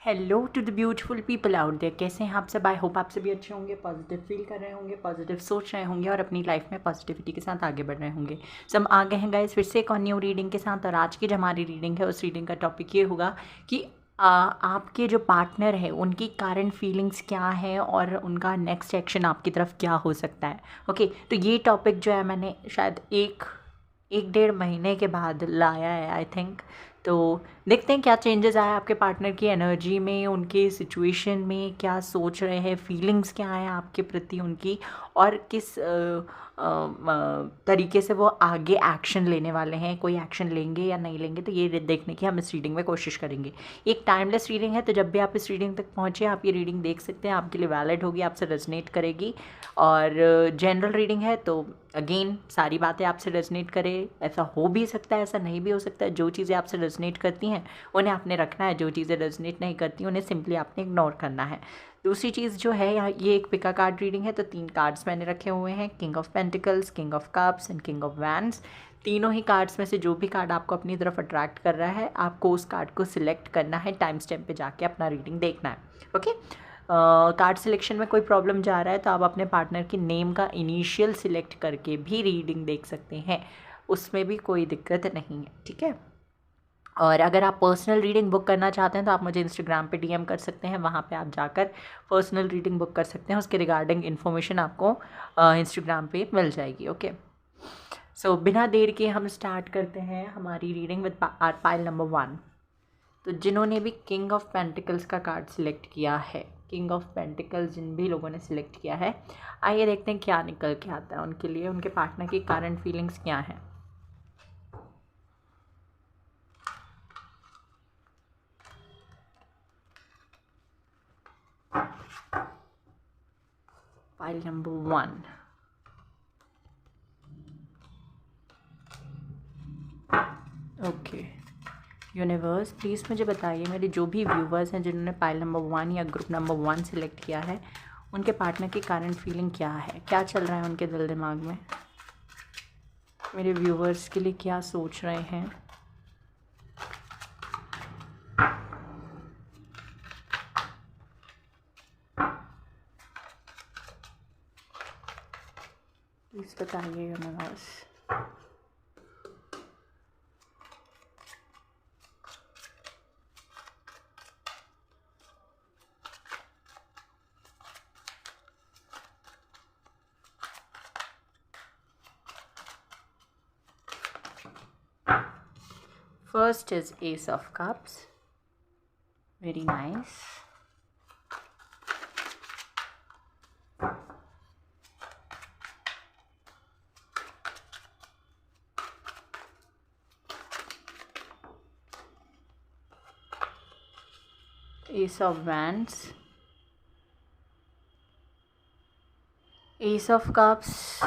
Hello to the beautiful people out there. कैसे हैं आप सब? आई होप आप सभी अच्छे होंगे, पॉजिटिव फील कर रहे होंगे, पॉजिटिव सोच रहे होंगे और अपनी लाइफ में पॉजिटिविटी के साथ आगे बढ़ रहे होंगे। सो हम आ गए हैं गाइस फिर से एक और न्यू रीडिंग के साथ। और आज की जो हमारी रीडिंग है उस रीडिंग का टॉपिक ये होगा कि आपके जो पार्टनर है उनकी करंट फीलिंग्स क्या है और उनका नेक्स्ट एक्शन आपकी तरफ क्या हो सकता है। ओके, तो ये टॉपिक जो है मैंने शायद एक डेढ़ महीने के बाद लाया है आई थिंक। तो देखते हैं क्या चेंजेस आया आपके पार्टनर की एनर्जी में, उनके सिचुएशन में, क्या सोच रहे हैं, फीलिंग्स क्या है आपके प्रति उनकी, और किस तरीके से वो आगे एक्शन लेने वाले हैं, कोई एक्शन लेंगे या नहीं लेंगे। तो ये देखने की हम इस रीडिंग में कोशिश करेंगे। एक टाइमलेस रीडिंग है, तो जब भी आप इस रीडिंग तक पहुँचे आप ये रीडिंग देख सकते हैं, आपके लिए वैलिड होगी, आपसे रेजोनेट करेगी। और जनरल रीडिंग है तो अगेन सारी बातें आपसे रेजोनेट करे, ऐसा हो भी सकता है, ऐसा नहीं भी हो सकता है। जो चीज़ें आपसे रेजोनेट करती हैं उन्हें आपने रखना है, जो चीज़ें रेजोनेट नहीं करती उन्हें सिंपली आपने इग्नोर करना है। दूसरी चीज़ जो है, यहाँ ये एक पिका कार्ड रीडिंग है, तो 3 कार्ड्स मैंने रखे हुए हैं, king of pentacles, king of cups and king of wands. तीनों ही कार्ड्स में से जो भी कार्ड आपको अपनी तरफ अट्रैक्ट कर रहा है आपको उस कार्ड को सिलेक्ट करना है, टाइम स्टैम्प पे जाके अपना रीडिंग देखना है। ओके, कार्ड सिलेक्शन में कोई प्रॉब्लम जा रहा है तो आप अपने पार्टनर की नेम का इनिशियल सिलेक्ट करके भी रीडिंग देख सकते हैं, उसमें भी कोई दिक्कत नहीं है। ठीक है, और अगर आप पर्सनल रीडिंग बुक करना चाहते हैं तो आप मुझे इंस्टाग्राम पे डीएम कर सकते हैं, वहाँ पे आप जाकर पर्सनल रीडिंग बुक कर सकते हैं। उसके रिगार्डिंग इन्फॉर्मेशन आपको इंस्टाग्राम पे मिल जाएगी। ओके, सो बिना देर के हम स्टार्ट करते हैं हमारी रीडिंग विद पाइल नंबर 1। तो जिन्होंने भी किंग ऑफ पेंटिकल्स का कार्ड सिलेक्ट किया है, किंग ऑफ पेंटिकल्स जिन भी लोगों ने सिलेक्ट किया है, आइए देखते हैं क्या निकल के आता है उनके लिए, उनके पार्टनर की करंट फीलिंग्स क्या हैं। File number 1। Okay universe, please मुझे बताइए, मेरे जो भी व्यूवर्स हैं जिन्होंने पाइल नंबर 1 या ग्रुप नंबर 1 सिलेक्ट किया है, उनके पार्टनर की करंट फीलिंग क्या है, क्या चल रहा है उनके दिल दिमाग में, मेरे व्यूवर्स के लिए क्या सोच रहे हैं। प्लीज़ बताइए universe. First is Ace of Cups. Very nice. Ace of Wands. Ace of Cups.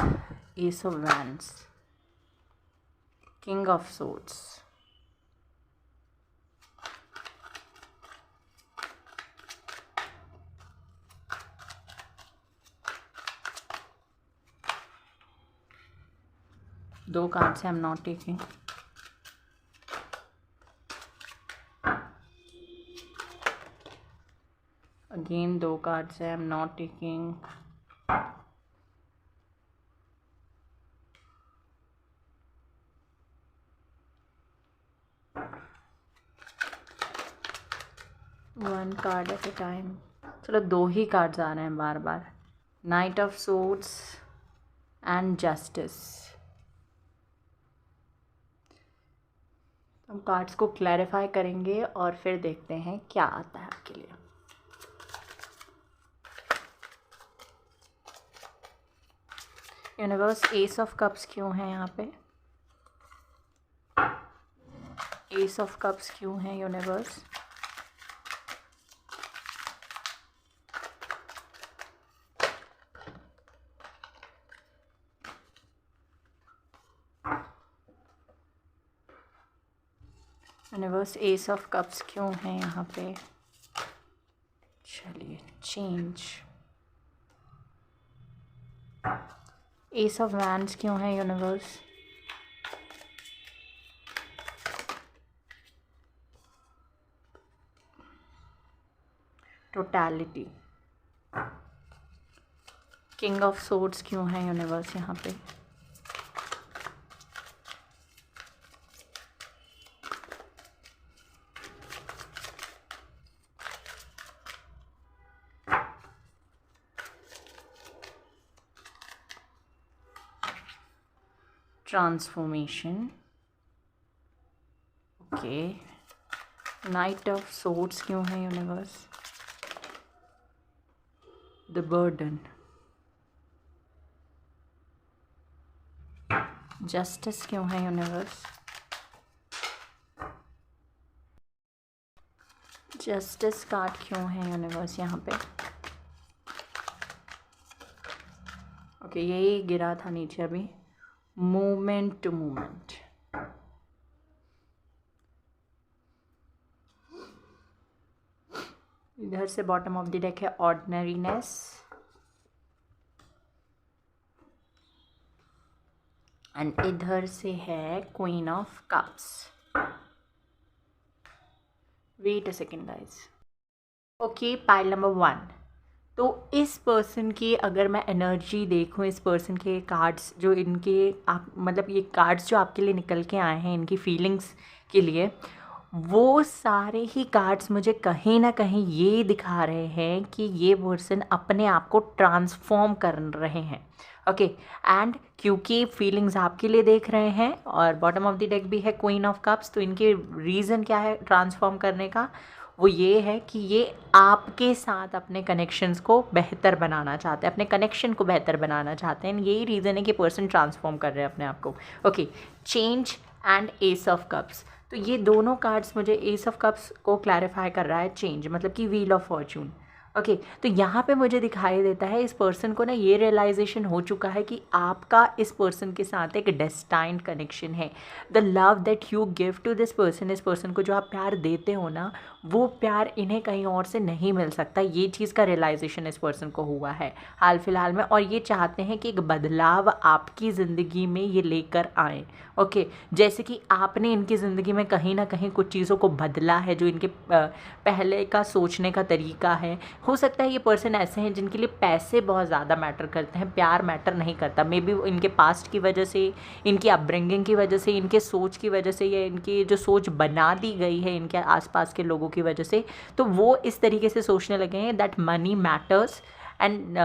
Ace of Wands. King of Swords. दो कार्ड से I am not taking. Again दो कार्ड से I am not taking. One card at a time. चलो दो ही cards आ रहे हैं बार बार, knight of swords and justice. हम कार्ड्स को क्लैरिफाई करेंगे और फिर देखते हैं क्या आता है आपके लिए। यूनिवर्स, एस ऑफ कप्स क्यों है यहाँ पे? एस ऑफ कप्स क्यों है universe? Universe, S of cups क्यों है यहाँ पे? चलिए, चेंज। एस ऑफ वैंड्स क्यों है universe? Totality, king of swords क्यों है यूनिवर्स यहाँ पे? Transformation, okay. Night of swords क्यों है यूनिवर्स? द बर्डन, जस्टिस क्यों है यूनिवर्स? जस्टिस कार्ड क्यों है यूनिवर्स यहाँ पे? ओके, यही गिरा था नीचे अभी, मूवमेंट टू मूवमेंट। इधर से बॉटम ऑफ द डेक है ऑर्डिनरीनेस, एंड इधर से है queen of cups. Wait a second guys. Okay, pile number 1। तो इस पर्सन की अगर मैं एनर्जी देखूं, इस पर्सन के कार्ड्स जो इनके आप मतलब ये कार्ड्स जो आपके लिए निकल के आए हैं इनकी फीलिंग्स के लिए, वो सारे ही कार्ड्स मुझे कहीं ना कहीं ये दिखा रहे हैं कि ये पर्सन अपने आप को ट्रांसफॉर्म कर रहे हैं। ओके, एंड क्योंकि फीलिंग्स आपके लिए देख रहे हैं और बॉटम ऑफ द डेक भी है क्वीन ऑफ कप्स, तो इनके रीज़न क्या है ट्रांसफॉर्म करने का? वो ये है कि ये आपके साथ अपने कनेक्शंस को बेहतर बनाना चाहते हैं, अपने कनेक्शन को बेहतर बनाना चाहते हैं। यही रीज़न है कि पर्सन ट्रांसफॉर्म कर रहे हैं अपने आप को। Okay, change and S of cups, तो ये दोनों कार्ड्स मुझे एस ऑफ कप्स को क्लैरिफाई कर रहा है, चेंज मतलब कि व्हील ऑफ फॉर्चून। ओके, तो यहाँ पे मुझे दिखाई देता है इस पर्सन को ना ये रियलाइजेशन हो चुका है कि आपका इस पर्सन के साथ एक डेस्टाइन्ड कनेक्शन है। The love that you give to this person, इस पर्सन को जो आप प्यार देते हो ना, वो प्यार इन्हें कहीं और से नहीं मिल सकता। ये चीज़ का रियलाइजेशन इस पर्सन को हुआ है हाल फिलहाल में, और ये चाहते हैं कि एक बदलाव आपकी ज़िंदगी में ये लेकर आए। ओके, जैसे कि आपने इनकी ज़िंदगी में कहीं ना कहीं कुछ चीज़ों को बदला है, जो इनके पहले का सोचने का तरीका है। हो सकता है ये पर्सन ऐसे हैं जिनके लिए पैसे बहुत ज़्यादा मैटर करते हैं, प्यार मैटर नहीं करता। मे बी इनके पास्ट की वजह से, इनकी अपब्रिंगिंग की वजह से, इनके सोच की वजह से, या इनकी जो सोच बना दी गई है इनके आसपास के लोगों की वजह से, तो वो इस तरीके से सोचने लगे हैं that money matters and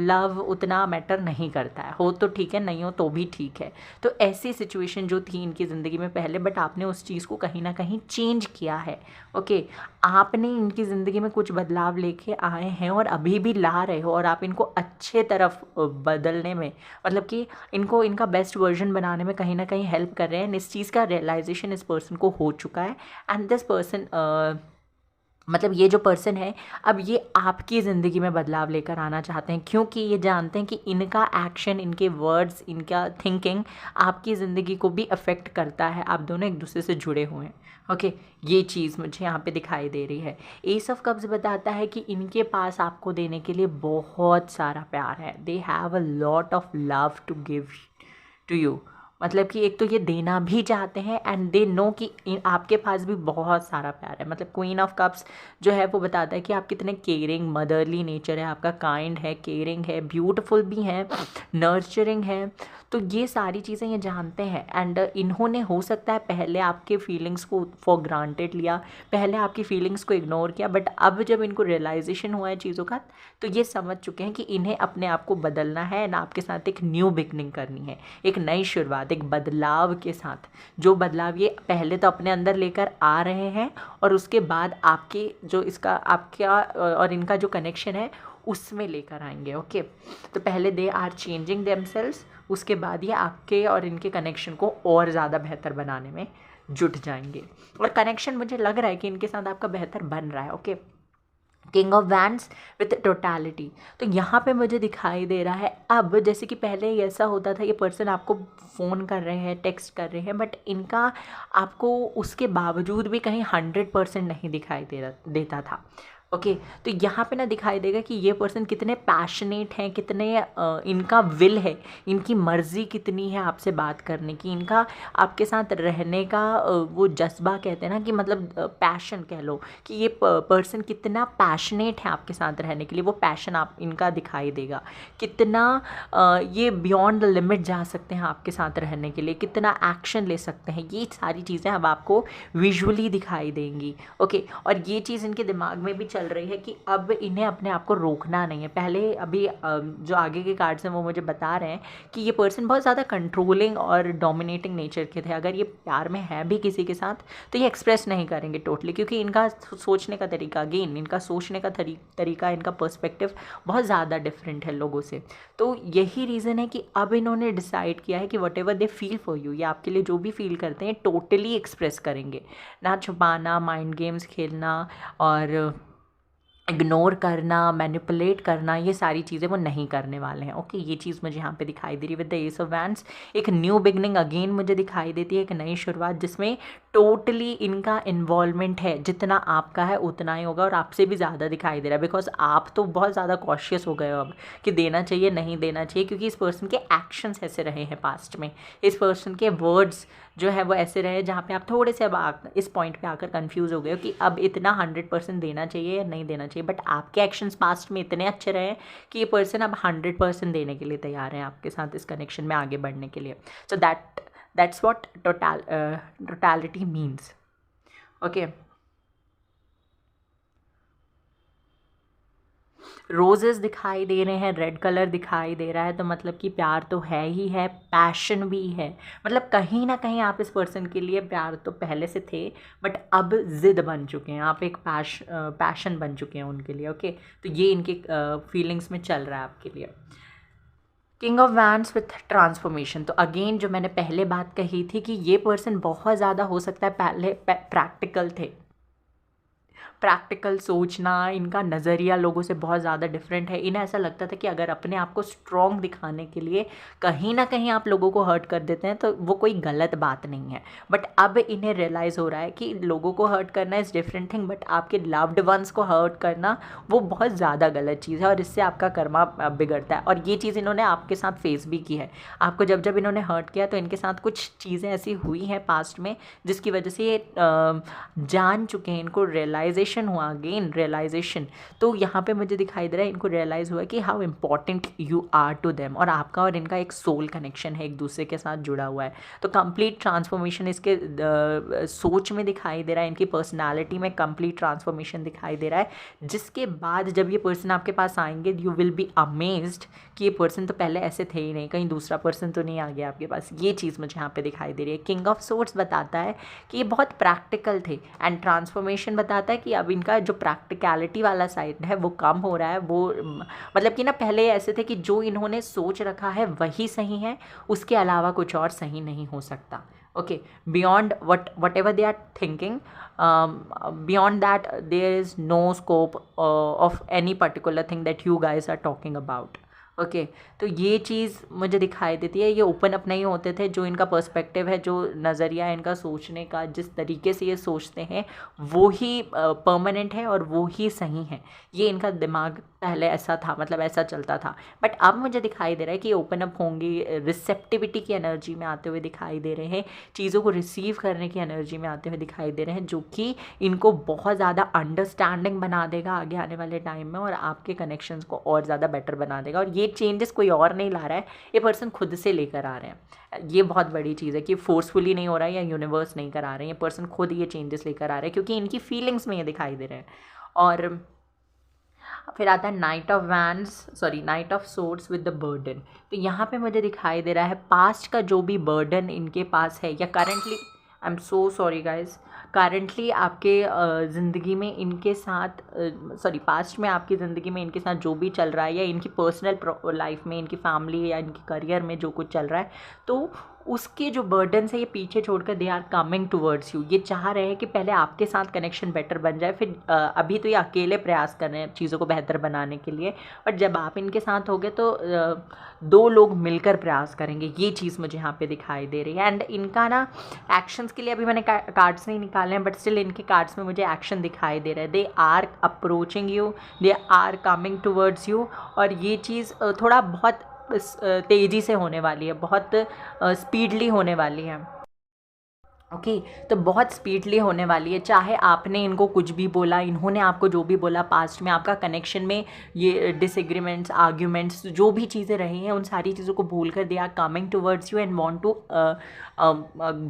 love उतना मैटर नहीं करता है। हो तो ठीक है, नहीं हो तो भी ठीक है। तो ऐसी सिचुएशन जो थी इनकी ज़िंदगी में पहले, बट आपने उस चीज़ को कहीं ना कहीं चेंज किया है। ओके, आपने इनकी ज़िंदगी में कुछ बदलाव लेके आए हैं और अभी भी ला रहे हो, और आप इनको अच्छे तरफ बदलने में, मतलब कि इनको इनका बेस्ट वर्जन बनाने में कहीं ना कहीं हेल्प कर रहे हैं। इस चीज़ का रियलाइजेशन इस पर्सन को हो चुका है, एंड दिस पर्सन मतलब ये जो पर्सन है अब ये आपकी ज़िंदगी में बदलाव लेकर आना चाहते हैं, क्योंकि ये जानते हैं कि इनका एक्शन, इनके वर्ड्स, इनका थिंकिंग आपकी ज़िंदगी को भी अफेक्ट करता है। आप दोनों एक दूसरे से जुड़े हुए हैं। ओके, ये चीज़ मुझे यहाँ पे दिखाई दे रही है। एस ऑफ कप्स बताता है कि इनके पास आपको देने के लिए बहुत सारा प्यार है। They have a lot of love to give to you, मतलब कि एक तो ये देना भी चाहते हैं एंड दे नो कि आपके पास भी बहुत सारा प्यार है। मतलब क्वीन ऑफ कप्स जो है वो बताता है कि आप कितने केयरिंग, मदरली नेचर है आपका, काइंड है, केयरिंग है, ब्यूटीफुल भी है, नर्चरिंग है। तो ये सारी चीज़ें ये जानते हैं, एंड इन्होंने हो सकता है पहले आपके फीलिंग्स को फॉर ग्रांटेड लिया, पहले आपकी फीलिंग्स को इग्नोर किया, बट अब जब इनको रियलाइजेशन हुआ है चीज़ों का, तो ये समझ चुके हैं कि इन्हें अपने आप को बदलना है एंड आपके साथ एक न्यू बिगनिंग करनी है, एक नई शुरुआत, एक बदलाव के साथ। जो बदलाव ये पहले तो अपने अंदर लेकर आ रहे हैं, और उसके बाद आपके जो इसका आपका और इनका जो कनेक्शन है उसमें लेकर आएंगे। ओके, तो पहले दे आर चेंजिंग देमसेल्व्स, उसके बाद ये आपके और इनके कनेक्शन को और ज़्यादा बेहतर बनाने में जुट जाएंगे, और कनेक्शन मुझे लग रहा है कि इनके साथ आपका बेहतर बन रहा है। Okay, king of wands with totality, तो यहाँ पे मुझे दिखाई दे रहा है अब, जैसे कि पहले ऐसा होता था ये पर्सन आपको फ़ोन कर रहे हैं, टेक्स्ट कर रहे हैं, बट इनका आपको उसके बावजूद भी कहीं 100% नहीं दिखाई देता था। ओके तो यहाँ पे ना दिखाई देगा कि ये पर्सन कितने पैशनेट हैं, कितने इनका विल है, इनकी मर्ज़ी कितनी है आपसे बात करने की, इनका आपके साथ रहने का वो जज्बा कहते हैं ना कि मतलब पैशन कह लो कि ये पर्सन कितना पैशनेट है आपके साथ रहने के लिए, वो पैशन आप इनका दिखाई देगा। कितना ये बियॉन्ड द लिमिट जा सकते हैं आपके साथ रहने के लिए, कितना एक्शन ले सकते हैं, ये सारी चीज़ें अब आपको विजुअली दिखाई देंगी। ओके और ये चीज़ इनके दिमाग में भी चल रही है कि अब इन्हें अपने आप को रोकना नहीं है। पहले अभी जो आगे के कार्ड्स हैं वो मुझे बता रहे हैं कि ये पर्सन बहुत ज़्यादा कंट्रोलिंग और डोमिनेटिंग नेचर के थे। अगर ये प्यार में है भी किसी के साथ तो ये एक्सप्रेस नहीं करेंगे टोटली, क्योंकि इनका सोचने का तरीका, अगेन इनका सोचने का तरीका, इनका पर्सपेक्टिव बहुत ज़्यादा डिफरेंट है लोगों से। तो यही रीज़न है कि अब इन्होंने डिसाइड किया है कि what ever they feel for you, ये आपके लिए जो भी फील करते हैं टोटली एक्सप्रेस करेंगे, ना छुपाना, माइंड गेम्स खेलना और इग्नोर करना, मैनिपुलेट करना, ये सारी चीज़ें वो नहीं करने वाले हैं। ओके ये चीज़ मुझे यहाँ पे दिखाई दे रही है with the S of wands. एक न्यू बिगनिंग अगेन मुझे दिखाई देती है, एक नई शुरुआत जिसमें टोटली इनका इन्वॉल्वमेंट है, जितना आपका है उतना ही होगा और आपसे भी ज़्यादा दिखाई दे रहा है, बिकॉज आप तो बहुत ज़्यादा कॉशियस हो गए हो अब कि देना चाहिए नहीं देना चाहिए, क्योंकि इस पर्सन के एक्शंस ऐसे रहे हैं पास्ट में, इस पर्सन के वर्ड्स जो है वो ऐसे रहे जहाँ पे आप थोड़े से अब इस पॉइंट पे आकर कंफ्यूज हो गए हो कि अब इतना 100% देना चाहिए या नहीं देना चाहिए। बट आपके एक्शंस पास्ट में इतने अच्छे रहे कि ये पर्सन अब 100% देने के लिए तैयार है आपके साथ इस कनेक्शन में आगे बढ़ने के लिए। So that's what totality means. Okay roses दिखाई दे रहे हैं, रेड कलर दिखाई दे रहा है, तो मतलब कि प्यार तो है ही है, पैशन भी है। मतलब कहीं ना कहीं आप इस पर्सन के लिए प्यार तो पहले से थे बट अब जिद बन चुके हैं, आप एक पैशन बन चुके हैं उनके लिए। ओके तो ये इनके फीलिंग्स में चल रहा है आपके लिए। King of wands with transformation, तो अगेन जो मैंने पहले बात कही थी कि ये पर्सन बहुत ज़्यादा हो सकता है पहले प्रैक्टिकल थे, प्रैक्टिकल सोचना, इनका नज़रिया लोगों से बहुत ज़्यादा डिफरेंट है। इन्हें ऐसा लगता था कि अगर अपने आप को स्ट्रॉन्ग दिखाने के लिए कहीं ना कहीं आप लोगों को हर्ट कर देते हैं तो वो कोई गलत बात नहीं है। बट अब इन्हें रियलाइज़ हो रहा है कि लोगों को हर्ट करना इज़ डिफरेंट थिंग, बट आपके लव्ड वंस को हर्ट करना वो बहुत ज़्यादा गलत चीज़ है और इससे आपका कर्मा बिगड़ता है। और ये चीज़ इन्होंने आपके साथ फेस भी की है। आपको जब जब इन्होंने हर्ट किया तो इनके साथ कुछ चीज़ें ऐसी हुई हैं पास्ट में जिसकी वजह से ये जान चुके हैं, इनको रियलाइजेशन हुआ, अगेन रियलाइजेशन। तो यहाँ पे मुझे दिखाई दे रहा है इनको रियलाइज़ हुआ कि how important you are to them, और आपका और इनका एक सोल कनेक्शन है, एक दूसरे के साथ जुड़ा हुआ है। तो कंप्लीट ट्रांसफॉर्मेशन इसके सोच में दिखाई दे रहा है, इनकी पर्सनालिटी में कंप्लीट ट्रांसफॉर्मेशन दिखाई दे रहा है, जिसके बाद जब ये पर्सन आपके पास आएंगे यू विल बी अमेज्ड कि ये पर्सन तो पहले ऐसे थे ही नहीं, कहीं दूसरा पर्सन तो नहीं आ गया आपके पास। ये चीज़ मुझे यहाँ पे दिखाई दे रही है। किंग ऑफ सोर्ड्स बताता है कि ये बहुत प्रैक्टिकल थे एंड ट्रांसफॉर्मेशन बताता है कि अब इनका जो प्रैक्टिकलिटी वाला साइड है वो कम हो रहा है। वो मतलब कि ना पहले ऐसे थे कि जो इन्होंने सोच रखा है वही सही है, उसके अलावा कुछ और सही नहीं हो सकता। Okay beyond whatever they are thinking, beyond that there is no scope of any particular thing that you guys are talking about. Okay तो ये चीज़ मुझे दिखाई देती है। ये ओपन अप नहीं होते थे, जो इनका पर्सपेक्टिव है, जो नज़रिया है इनका सोचने का, जिस तरीके से ये सोचते हैं वो ही परमानेंट है और वो ही सही है। ये इनका दिमाग पहले ऐसा था, मतलब ऐसा चलता था। बट अब मुझे दिखाई दे रहा है कि ओपन अप होंगे, रिसेप्टिविटी की एनर्जी में आते हुए दिखाई दे रहे हैं, चीज़ों को रिसीव करने की एनर्जी में आते हुए दिखाई दे रहे हैं, जो कि इनको बहुत ज़्यादा अंडरस्टैंडिंग बना देगा आगे आने वाले टाइम में और आपके कनेक्शंस को और ज़्यादा बेटर बना देगा। और ये चेंजेस कोई और नहीं ला रहा है, ये पर्सन खुद से लेकर आ रहे हैं। ये बहुत बड़ी चीज़ है कि फोर्सफुली नहीं हो रहा है या यूनिवर्स नहीं करा रहे हैं, ये पर्सन खुद ये चेंजेस लेकर आ रहे हैं क्योंकि इनकी फीलिंग्स में ये दिखाई दे रहे हैं। और फिर आता है night of swords with the burden. तो यहाँ पे मुझे दिखाई दे रहा है पास्ट का जो भी बर्डन इनके पास है या currently, I am so sorry guys, currently आपके ज़िंदगी में इनके साथ पास्ट में आपकी ज़िंदगी में इनके साथ जो भी चल रहा है या इनकी पर्सनल लाइफ में, इनकी फैमिली या इनकी करियर में जो कुछ चल रहा है, तो उसके जो बर्डन है ये पीछे छोड़कर they are coming towards you. ये चाह रहे हैं कि पहले आपके साथ कनेक्शन बेटर बन जाए, फिर अभी तो ये अकेले प्रयास कर रहे हैं चीज़ों को बेहतर बनाने के लिए, और जब आप इनके साथ होगे तो दो लोग मिलकर प्रयास करेंगे। ये चीज़ मुझे यहाँ पे दिखाई दे रही है। एंड इनका ना एक्शंस के लिए अभी मैंने कार्ड्स नहीं निकाले हैं, बट स्टिल इनके कार्ड्स में मुझे एक्शन दिखाई दे रहा है। They are approaching you, they are coming towards you, और ये चीज़ थोड़ा बहुत तेज़ी से होने वाली है, बहुत स्पीडली होने वाली है। ओके तो बहुत स्पीडली होने वाली है। चाहे आपने इनको कुछ भी बोला, इन्होंने आपको जो भी बोला, पास्ट में आपका कनेक्शन में ये डिसएग्रीमेंट्स, आर्ग्यूमेंट्स, जो भी चीज़ें रही हैं, उन सारी चीज़ों को भूल कर they are coming towards you and want to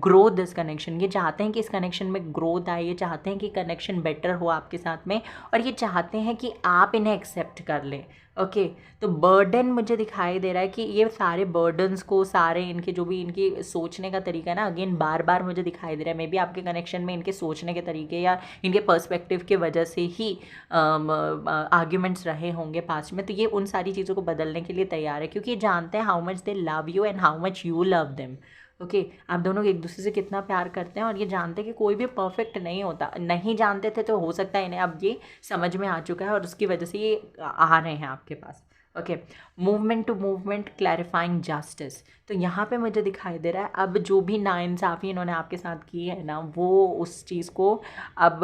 grow this connection. ये चाहते हैं कि इस कनेक्शन में ग्रोथ आए, ये चाहते हैं कि कनेक्शन बेटर हो आपके साथ में, और ये चाहते हैं कि आप इन्हें एक्सेप्ट कर लें। ओके तो बर्डन मुझे दिखाई दे रहा है कि ये सारे बर्डन्स को, सारे इनके जो भी इनकी सोचने का तरीका है ना, अगेन बार बार मुझे दिखाई दे रहा है, मे बी आपके कनेक्शन में इनके सोचने के तरीके या इनके पर्सपेक्टिव के वजह से ही आर्ग्यूमेंट्स रहे होंगे पास्ट में। तो ये उन सारी चीज़ों को बदलने के लिए तैयार है, क्योंकि ये जानते हैं how much they love you and how much you love them. Okay आप दोनों एक दूसरे से कितना प्यार करते हैं, और ये जानते हैं कि कोई भी परफेक्ट नहीं होता। नहीं जानते थे तो हो सकता है इन्हें अब ये समझ में आ चुका है, और उसकी वजह से ये आ रहे हैं आपके पास। Okay movement to movement clarifying justice, तो यहाँ पे मुझे दिखाई दे रहा है अब जो भी नाइंसाफ़ी इन्होंने आपके साथ की है ना, वो उस चीज़ को अब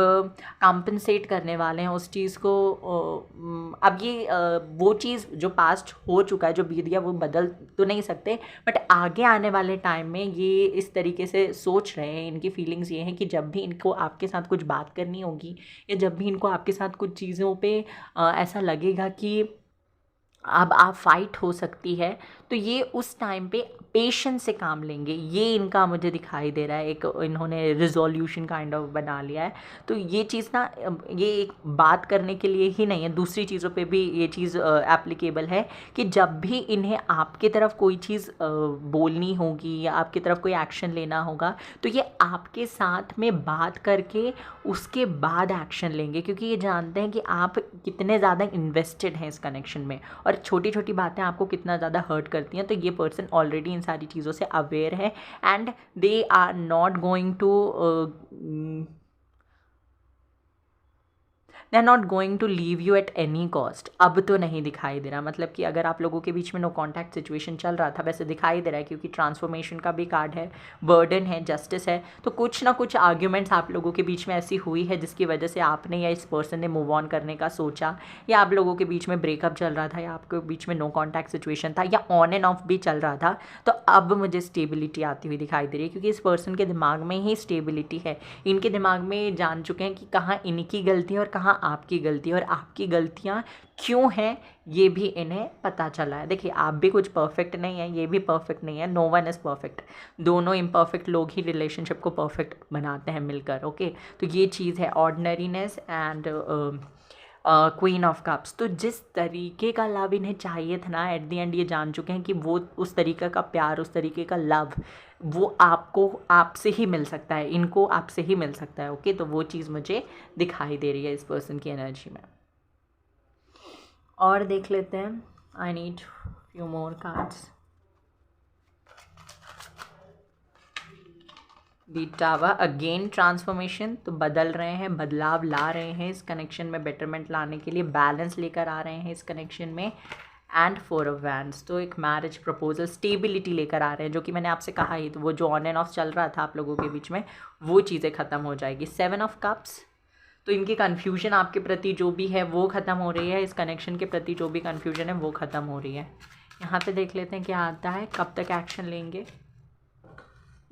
कॉम्पनसेट करने वाले हैं, उस चीज़ को अब ये वो चीज़ जो पास्ट हो चुका है, जो बीत गया, वो बदल तो नहीं सकते, बट आगे आने वाले टाइम में ये इस तरीके से सोच रहे हैं, इनकी फीलिंग्स ये हैं कि जब भी इनको आपके साथ कुछ बात करनी होगी, या जब भी इनको आपके साथ कुछ चीज़ों पे ऐसा लगेगा कि अब आप फाइट हो सकती है, तो ये उस टाइम पे पेशेंस से काम लेंगे। ये इनका मुझे दिखाई दे रहा है, एक इन्होंने रिजोल्यूशन काइंड ऑफ बना लिया है। तो ये चीज़ ना, ये एक बात करने के लिए ही नहीं है, दूसरी चीज़ों पे भी ये चीज़ एप्लीकेबल है कि जब भी इन्हें आपकी तरफ कोई चीज़ बोलनी होगी या आपकी तरफ कोई एक्शन लेना होगा, तो ये आपके साथ में बात करके उसके बाद एक्शन लेंगे, क्योंकि ये जानते हैं कि आप कितने ज़्यादा इन्वेस्टेड हैं इस कनेक्शन में, और छोटी छोटी बातें आपको कितना ज़्यादा हर्ट करती हैं। तो ये पर्सन ऑलरेडी इन सारी चीज़ों से अवेयर है, and they are not going to they are not going to leave you at any cost. अब तो नहीं दिखाई दे रहा, मतलब कि अगर आप लोगों के बीच में नो कॉन्टैक्ट सिचुएशन चल रहा था, वैसे दिखाई दे रहा है, क्योंकि ट्रांसफॉर्मेशन का भी कार्ड है, बर्डन है, जस्टिस है, तो कुछ ना कुछ आर्ग्यूमेंट्स आप लोगों के बीच में ऐसी हुई है जिसकी वजह से आपने या इस पर्सन ने मूव ऑन करने का सोचा, या आप लोगों के बीच में ब्रेकअप चल रहा था, या आपके बीच में नो कॉन्टैक्ट सिचुएशन था, या ऑन एंड ऑफ भी चल रहा था। तो अब मुझे स्टेबिलिटी आती हुई दिखाई दे रही है, क्योंकि इस पर्सन के दिमाग में ही स्टेबिलिटी है। इनके दिमाग में जान चुके हैं कि कहाँ इनकी गलती है और कहाँ आपकी गलती है, और आपकी गलतियाँ क्यों हैं ये भी इन्हें पता चला है। देखिए आप भी कुछ परफेक्ट नहीं है, ये भी परफेक्ट नहीं है, नो वन इज़ परफेक्ट। दोनों इम्परफेक्ट लोग ही रिलेशनशिप को परफेक्ट बनाते हैं मिलकर। ओके तो ये चीज़ है ordinariness and queen of cups. तो जिस तरीके का लव इन्हें चाहिए था ना, एट द एंड ये जान चुके हैं कि वो उस तरीके का प्यार, उस तरीके का लव वो आपको आपसे ही मिल सकता है, इनको आपसे ही मिल सकता है। ओके तो वो चीज़ मुझे दिखाई दे रही है इस पर्सन की एनर्जी में। और देख लेते हैं, I need few more cards. The tower again transformation, तो बदल रहे हैं, बदलाव ला रहे हैं इस कनेक्शन में, बेटरमेंट लाने के लिए बैलेंस लेकर आ रहे हैं इस कनेक्शन में। एंड 4 ऑफ वैंड्स, तो एक मैरिज प्रपोजल, स्टेबिलिटी लेकर आ रहे हैं, जो कि मैंने आपसे कहा ही, तो वो जो ऑन एंड ऑफ चल रहा था आप लोगों के बीच में, वो चीज़ें ख़त्म हो जाएगी। 7 ऑफ कप्स, तो इनकी कन्फ्यूजन आपके प्रति जो भी है वो ख़त्म हो रही है, इस कनेक्शन के प्रति जो भी कन्फ्यूजन है वो ख़त्म हो रही है। यहाँ पे देख लेते हैं क्या आता है, कब तक एक्शन लेंगे।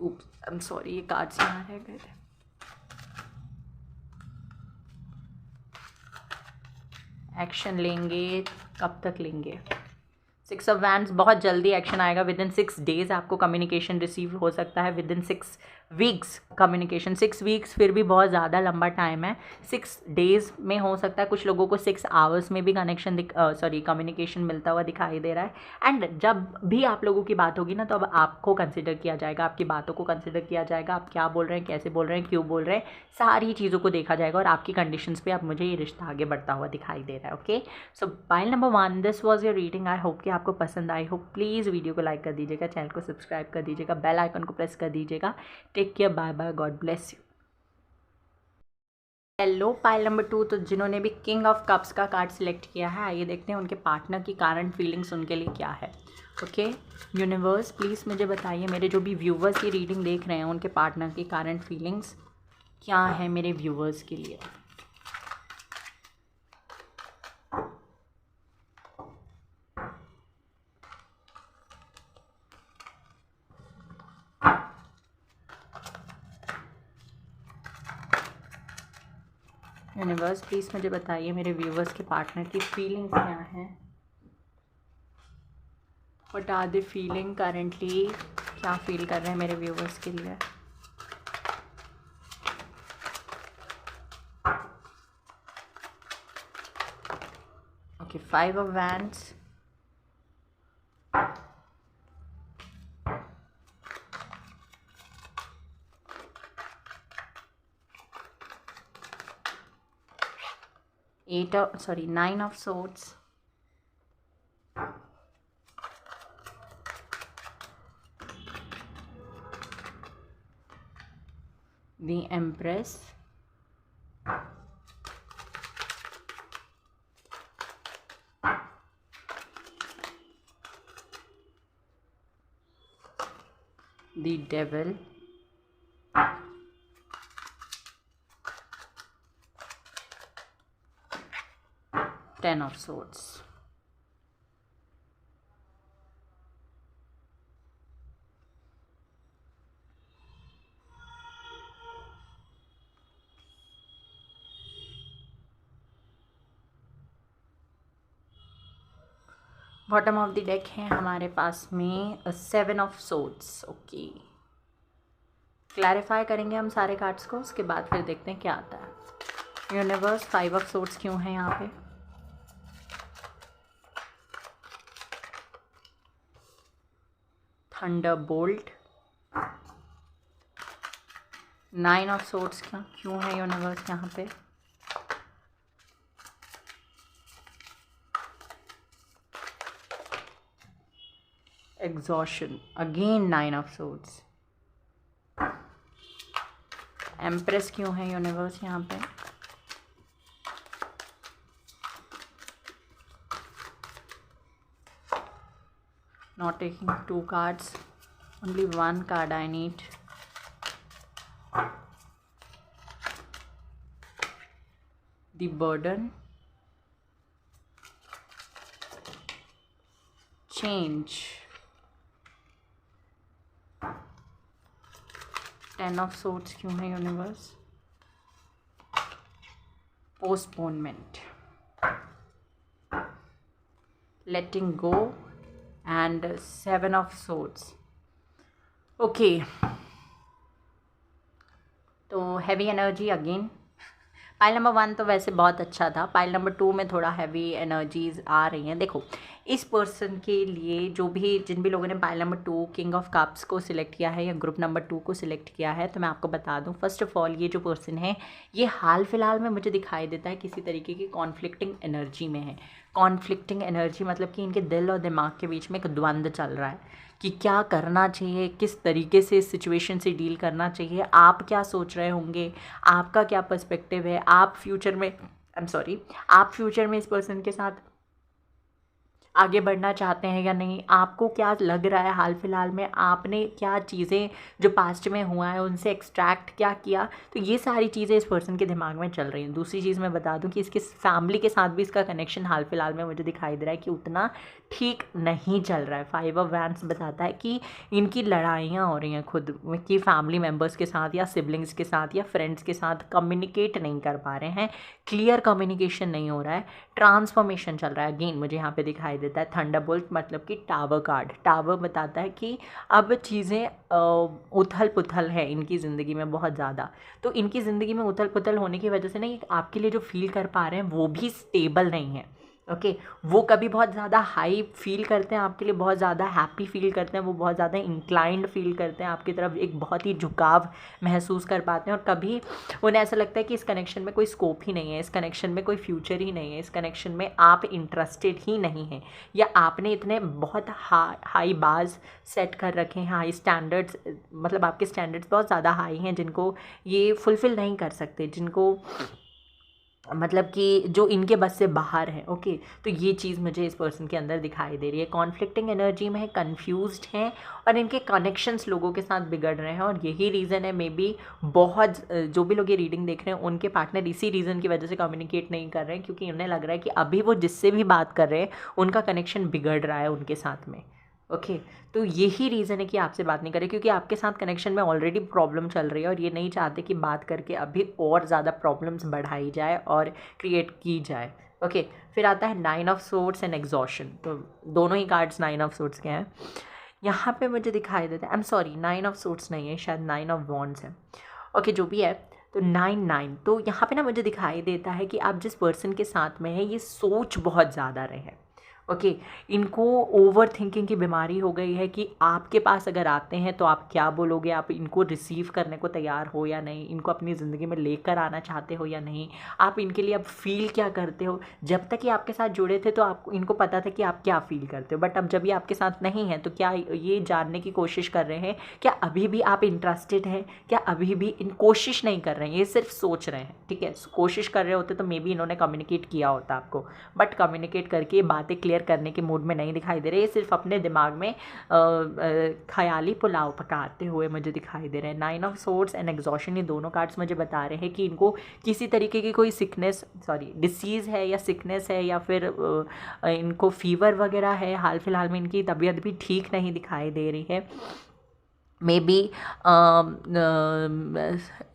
आई एम सॉरी, ये कार्ड्स यहाँ रह गए थे। एक्शन लेंगे, कब तक लेंगे। 6 ऑफ वैंड्स, बहुत जल्दी एक्शन आएगा, विद इन 6 डेज़ आपको कम्युनिकेशन रिसीव हो सकता है, with in 6 weeks communication, 6 weeks फिर भी बहुत ज़्यादा लंबा टाइम है। 6 डेज़ में हो सकता है, कुछ लोगों को 6 आवर्स में भी कम्युनिकेशन मिलता हुआ दिखाई दे रहा है। एंड जब भी आप लोगों की बात होगी ना, तो अब आपको कंसिडर किया जाएगा, आपकी बातों को कंसिडर किया जाएगा, आप क्या बोल रहे हैं, कैसे बोल रहे हैं, क्यों बोल रहे हैं, सारी चीज़ों को देखा जाएगा और आपकी कंडीशंस पे अब मुझे ये रिश्ता आगे बढ़ता हुआ दिखाई दे रहा है। Okay, so pile number 1, this was your reading. I hope कि आपको पसंद आई हो। प्लीज़ वीडियो को लाइक कर दीजिएगा, चैनल को सब्सक्राइब कर दीजिएगा, बेल आइकन को प्रेस कर दीजिएगा। Take care, bye bye, God bless you. Hello pile number 2, तो जिन्होंने भी किंग ऑफ कप्स का कार्ड सिलेक्ट किया है, आइए देखते हैं उनके पार्टनर की करंट फीलिंग्स उनके लिए क्या है। ओके यूनिवर्स, प्लीज़ मुझे बताइए, मेरे जो भी व्यूवर्स ये रीडिंग देख रहे हैं उनके पार्टनर की करंट फीलिंग्स क्या है मेरे व्यूवर्स के लिए। यूनिवर्स, प्लीज़ मुझे बताइए मेरे व्यूवर्स के पार्टनर की फीलिंग्स क्या हैं। What are the feeling currently, क्या फील कर रहे हैं मेरे व्यूवर्स के लिए। Okay, 5 of wands, nine of swords, the empress, the devil, ten of swords. Bottom of the deck है हमारे पास में 7 ऑफ सोर्ड्स। ओके, क्लैरिफाई करेंगे हम सारे कार्ड्स को, उसके बाद फिर देखते हैं क्या आता है। यूनिवर्स, 5 ऑफ सोर्ड्स क्यों है यहाँ पे। थंडर बोल्ट, 9 ऑफ सोर्ड्स क्यों है यूनिवर्स यहाँ पे। Exhaustion, again 9 of swords. Empress क्यों है यूनिवर्स यहाँ पे। Not taking 2 cards, only 1 card I need. The burden, change, 10 of swords क्यों है universe. Postponement, letting go and 7 of swords. Okay, तो heavy energy again. Pile number 1 तो वैसे बहुत अच्छा था, पाइल नंबर 2 में थोड़ा हैवी एनर्जीज आ रही हैं। देखो, इस पर्सन के लिए जिन भी लोगों ने pile number 2 king of cups को सिलेक्ट किया है या ग्रुप नंबर 2 को सिलेक्ट किया है, तो मैं आपको बता दूं, फर्स्ट ऑफ ऑल ये जो पर्सन है ये हाल फिलहाल में मुझे दिखाई देता है किसी तरीके की कॉन्फ्लिक्टिंग एनर्जी में है। कॉन्फ्लिक्टिंग एनर्जी मतलब कि इनके दिल और दिमाग के बीच में एक द्वंद्व चल रहा है कि क्या करना चाहिए, किस तरीके से इस सिचुएशन से डील करना चाहिए। आप क्या सोच रहे होंगे, आपका क्या पर्सपेक्टिव है, आप फ्यूचर में इस पर्सन के साथ आगे बढ़ना चाहते हैं या नहीं, आपको क्या लग रहा है हाल फिलहाल में, आपने क्या चीज़ें जो पास्ट में हुआ है उनसे एक्सट्रैक्ट क्या किया, तो ये सारी चीज़ें इस पर्सन के दिमाग में चल रही हैं। दूसरी चीज़ मैं बता दूं कि इसके फैमिली के साथ भी इसका कनेक्शन हाल फिलहाल में मुझे दिखाई दे रहा है कि उतना ठीक नहीं चल रहा है। 5 ऑफ वैंड्स बताता है कि इनकी लड़ाइयाँ हो रही हैं खुद की फैमिली मेम्बर्स के साथ या सिबलिंग्स के साथ या फ्रेंड्स के साथ, कम्युनिकेट नहीं कर पा रहे हैं, क्लियर कम्युनिकेशन नहीं हो रहा है, ट्रांसफॉर्मेशन चल रहा है। अगेन मुझे यहाँ पे दिखाई देता है। थंडरबोल्ट मतलब कि टावर कार्ड, टावर बताता है कि अब चीज़ें उथल पुथल है इनकी ज़िंदगी में बहुत ज़्यादा। तो इनकी ज़िंदगी में उथल पुथल होने की वजह से ना ये आपके लिए जो फील कर पा रहे हैं वो भी स्टेबल नहीं है। ओके, वो कभी बहुत ज़्यादा हाई फील करते हैं आपके लिए, बहुत ज़्यादा हैप्पी फील करते हैं, वो बहुत ज़्यादा इंक्लाइंड फील करते हैं आपकी तरफ, एक बहुत ही झुकाव महसूस कर पाते हैं। और कभी उन्हें ऐसा लगता है कि इस कनेक्शन में कोई स्कोप ही नहीं है, इस कनेक्शन में कोई फ्यूचर ही नहीं है, इस कनेक्शन में आप इंटरेस्टेड ही नहीं हैं, या आपने इतने बहुत हाई बार्स सेट कर रखे हैं, हाई स्टैंडर्ड्स, मतलब आपके स्टैंडर्ड्स बहुत ज़्यादा हाई हैं जिनको ये फुलफ़िल नहीं कर सकते, जिनको मतलब कि जो इनके बस से बाहर है। ओके, तो ये चीज़ मुझे इस पर्सन के अंदर दिखाई दे रही है। कॉन्फ्लिक्टिंग एनर्जी में है, कन्फ्यूज्ड हैं, और इनके कनेक्शंस लोगों के साथ बिगड़ रहे हैं, और यही रीज़न है मे बी बहुत जो भी लोग ये रीडिंग देख रहे हैं उनके पार्टनर इसी रीज़न की वजह से कम्युनिकेट नहीं कर रहे हैं, क्योंकि उन्हें लग रहा है कि अभी वो जिससे भी बात कर रहे हैं उनका कनेक्शन बिगड़ रहा है उनके साथ में। ओके, तो यही रीज़न है कि आपसे बात नहीं करें, क्योंकि आपके साथ कनेक्शन में ऑलरेडी प्रॉब्लम चल रही है और ये नहीं चाहते कि बात करके अभी और ज़्यादा प्रॉब्लम्स बढ़ाई जाए और क्रिएट की जाए। ओके, फिर आता है 9 ऑफ सोर्ड्स एंड एग्जॉशन। तो दोनों ही कार्ड्स 9 ऑफ सोर्ड्स के हैं। यहाँ पे मुझे दिखाई देता है, I am sorry 9 of swords नहीं है, शायद 9 ऑफ वॉन्ड्स है। ओके, जो भी है, तो 9 तो यहाँ पे ना मुझे दिखाई देता है कि आप जिस पर्सन के साथ में है ये सोच बहुत ज़्यादा रहे हैं। ओके, इनको ओवर थिंकिंग की बीमारी हो गई है कि आपके पास अगर आते हैं तो आप क्या बोलोगे, आप इनको रिसीव करने को तैयार हो या नहीं, इनको अपनी ज़िंदगी में लेकर आना चाहते हो या नहीं, आप इनके लिए अब फील क्या करते हो। जब तक ये आपके साथ जुड़े थे तो आपको इनको पता था कि आप क्या फील करते हो, बट अब जब ये आपके साथ नहीं है तो क्या ये जानने की कोशिश कर रहे हैं क्या अभी भी आप इंटरेस्टेड हैं, क्या अभी भी इन कोशिश नहीं कर रहे हैं, ये सिर्फ सोच रहे हैं। ठीक है, कोशिश कर रहे होते तो मे बी इन्होंने कम्युनिकेट किया होता आपको, बट कम्युनिकेट करके ये बातें क्लियर करने के मूड में नहीं दिखाई दे रहे, ये सिर्फ अपने दिमाग में ख्याली पुलाव पकाते हुए मुझे दिखाई दे रहे हैं। 9 ऑफ सोर्ड्स एंड एग्जॉशन, ये दोनों कार्ड्स मुझे बता रहे हैं कि इनको किसी तरीके की कोई डिसीज़ है या सिकनेस है, या फिर इनको फीवर वगैरह है, हाल फिलहाल में इनकी तबीयत भी ठीक नहीं दिखाई दे रही है। May be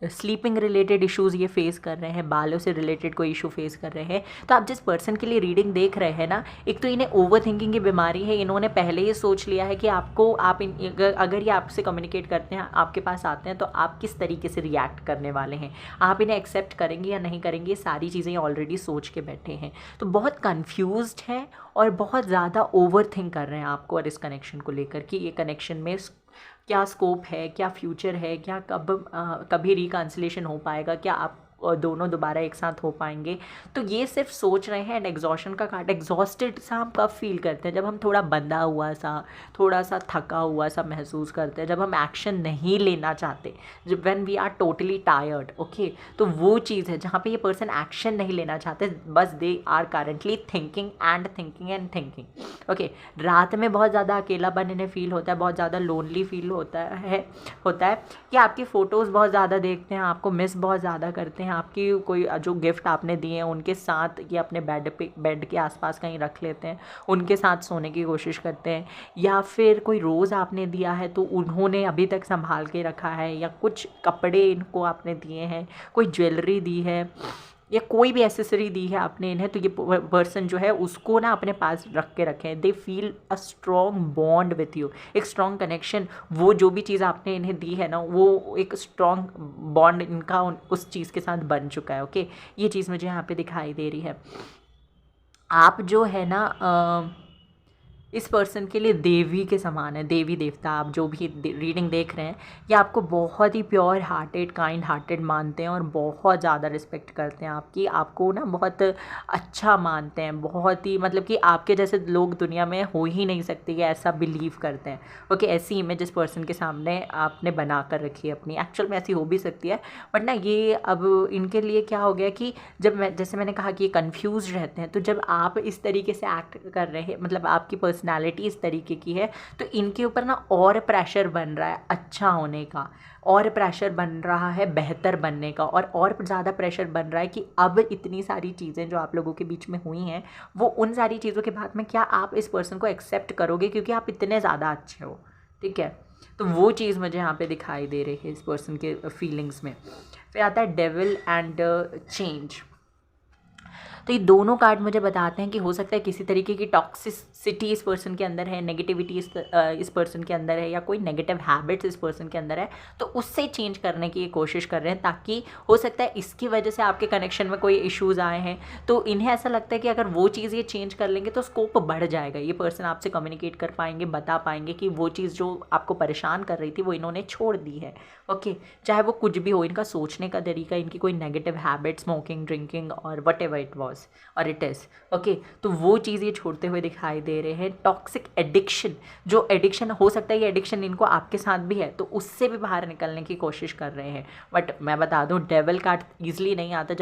sleeping related issues ये फेस कर रहे हैं, बालों से रिलेटेड कोई इशू फेस कर रहे हैं। तो आप जिस पर्सन के लिए रीडिंग देख रहे हैं ना, एक तो इन्हें ओवर थिंकिंग की बीमारी है, इन्होंने पहले ही सोच लिया है कि आपको अगर ये आपसे कम्युनिकेट करते हैं, आपके पास आते हैं, तो आप किस तरीके से रिएक्ट करने वाले हैं, आप इन्हें एक्सेप्ट करेंगे या नहीं करेंगे, ये सारी चीज़ें ऑलरेडी सोच के बैठे हैं। तो बहुत कन्फ्यूज्ड हैं और बहुत ज़्यादा ओवर थिंक कर रहे हैं आपको और इस कनेक्शन को लेकर कि ये कनेक्शन में क्या स्कोप है, क्या फ्यूचर है, क्या कभी रिकन्सिलेशन हो पाएगा, क्या आप दोनों दोबारा एक साथ हो पाएंगे। तो ये सिर्फ सोच रहे हैं। एंड एग्जॉशन का कार्ड, एग्जॉस्टेड सा हम कब फील करते हैं, जब हम थोड़ा बंधा हुआ सा, थोड़ा सा थका हुआ सा महसूस करते हैं, जब हम एक्शन नहीं लेना चाहते, जब when we are totally tired. Okay, तो वो चीज़ है जहाँ पे ये पर्सन एक्शन नहीं लेना चाहते, बस they are currently thinking and thinking and thinking. Okay, रात में बहुत ज़्यादा अकेलापन इन्हें फील होता है, बहुत ज़्यादा लोनली फील होता है कि आपकी फ़ोटोज़ बहुत ज़्यादा देखते हैं, आपको मिस बहुत ज़्यादा करते हैं, आपकी कोई जो गिफ्ट आपने दिए हैं उनके साथ ये अपने बेड के आसपास कहीं रख लेते हैं, उनके साथ सोने की कोशिश करते हैं, या फिर कोई रोज़ आपने दिया है तो उन्होंने अभी तक संभाल के रखा है, या कुछ कपड़े इनको आपने दिए हैं, कोई ज्वेलरी दी है, या कोई भी एसेसरी दी है आपने इन्हें, तो ये पर्सन जो है उसको ना अपने पास रख के रखें। They feel a strong bond with you, एक स्ट्रॉन्ग कनेक्शन, वो जो भी चीज़ आपने इन्हें दी है ना, वो एक स्ट्रॉन्ग बॉन्ड इनका उस चीज़ के साथ बन चुका है। ओके, ये चीज़ मुझे यहाँ पे दिखाई दे रही है। आप जो है ना इस पर्सन के लिए देवी के समान है, देवी देवता, आप जो भी रीडिंग देख रहे हैं ये आपको बहुत ही प्योर हार्टेड, काइंड हार्टेड मानते हैं और बहुत ज़्यादा रिस्पेक्ट करते हैं आपकी, आपको ना बहुत अच्छा मानते हैं, बहुत ही, मतलब कि आपके जैसे लोग दुनिया में हो ही नहीं सकते, ये ऐसा बिलीव करते हैं। ओके, ऐसी इमेज इस पर्सन के सामने आपने बना कर रखी है अपनी, एक्चुअल में ऐसी हो भी सकती है, बट ना ये अब इनके लिए क्या हो गया कि जैसे मैंने कहा कि ये कन्फ्यूज रहते हैं, तो जब आप इस तरीके से एक्ट कर रहे हैं, मतलब आपकी पर्सनालिटी इस तरीके की है, तो इनके ऊपर ना और प्रेशर बन रहा है अच्छा होने का, और प्रेशर बन रहा है बेहतर बनने का, और ज़्यादा प्रेशर बन रहा है कि अब इतनी सारी चीज़ें जो आप लोगों के बीच में हुई हैं, वो उन सारी चीज़ों के बाद में क्या आप इस पर्सन को एक्सेप्ट करोगे, क्योंकि आप इतने ज़्यादा अच्छे हो। ठीक है, तो वो चीज़ मुझे यहाँ पे दिखाई दे रही है इस पर्सन के फीलिंग्स में। फिर आता है डेविल एंड चेंज। तो ये दोनों कार्ड मुझे बताते हैं कि हो सकता है किसी तरीके की टॉक्सिसिटी इस पर्सन के अंदर है, नेगेटिविटी इस पर्सन के अंदर है, या कोई नेगेटिव हैबिट्स इस पर्सन के अंदर है, तो उससे चेंज करने की ये कोशिश कर रहे हैं, ताकि हो सकता है इसकी वजह से आपके कनेक्शन में कोई इश्यूज़ आए हैं, तो इन्हें ऐसा लगता है कि अगर वो चीज़ ये चेंज कर लेंगे तो स्कोप बढ़ जाएगा, ये पर्सन आपसे कम्युनिकेट कर पाएंगे, बता पाएंगे कि वो चीज़ जो आपको परेशान कर रही थी वो इन्होंने छोड़ दी है। ओके, चाहे वो कुछ भी हो, इनका सोचने का तरीका, इनकी कोई नेगेटिव हैबिट, स्मोकिंग, ड्रिंकिंग और वट एवर इट वॉज और इट इज़, ओके, तो वो चीज़ ये छोड़ते हुए दिखाई दे रहे हैं। टॉक्सिक एडिक्शन, जो एडिक्शन हो सकता है, ये एडिक्शन इनको आपके साथ भी है, तो उससे भी बाहर निकलने की कोशिश कर रहे हैं। बट मैं बता दूं, डेविल कार्ड ईजिली नहीं आता,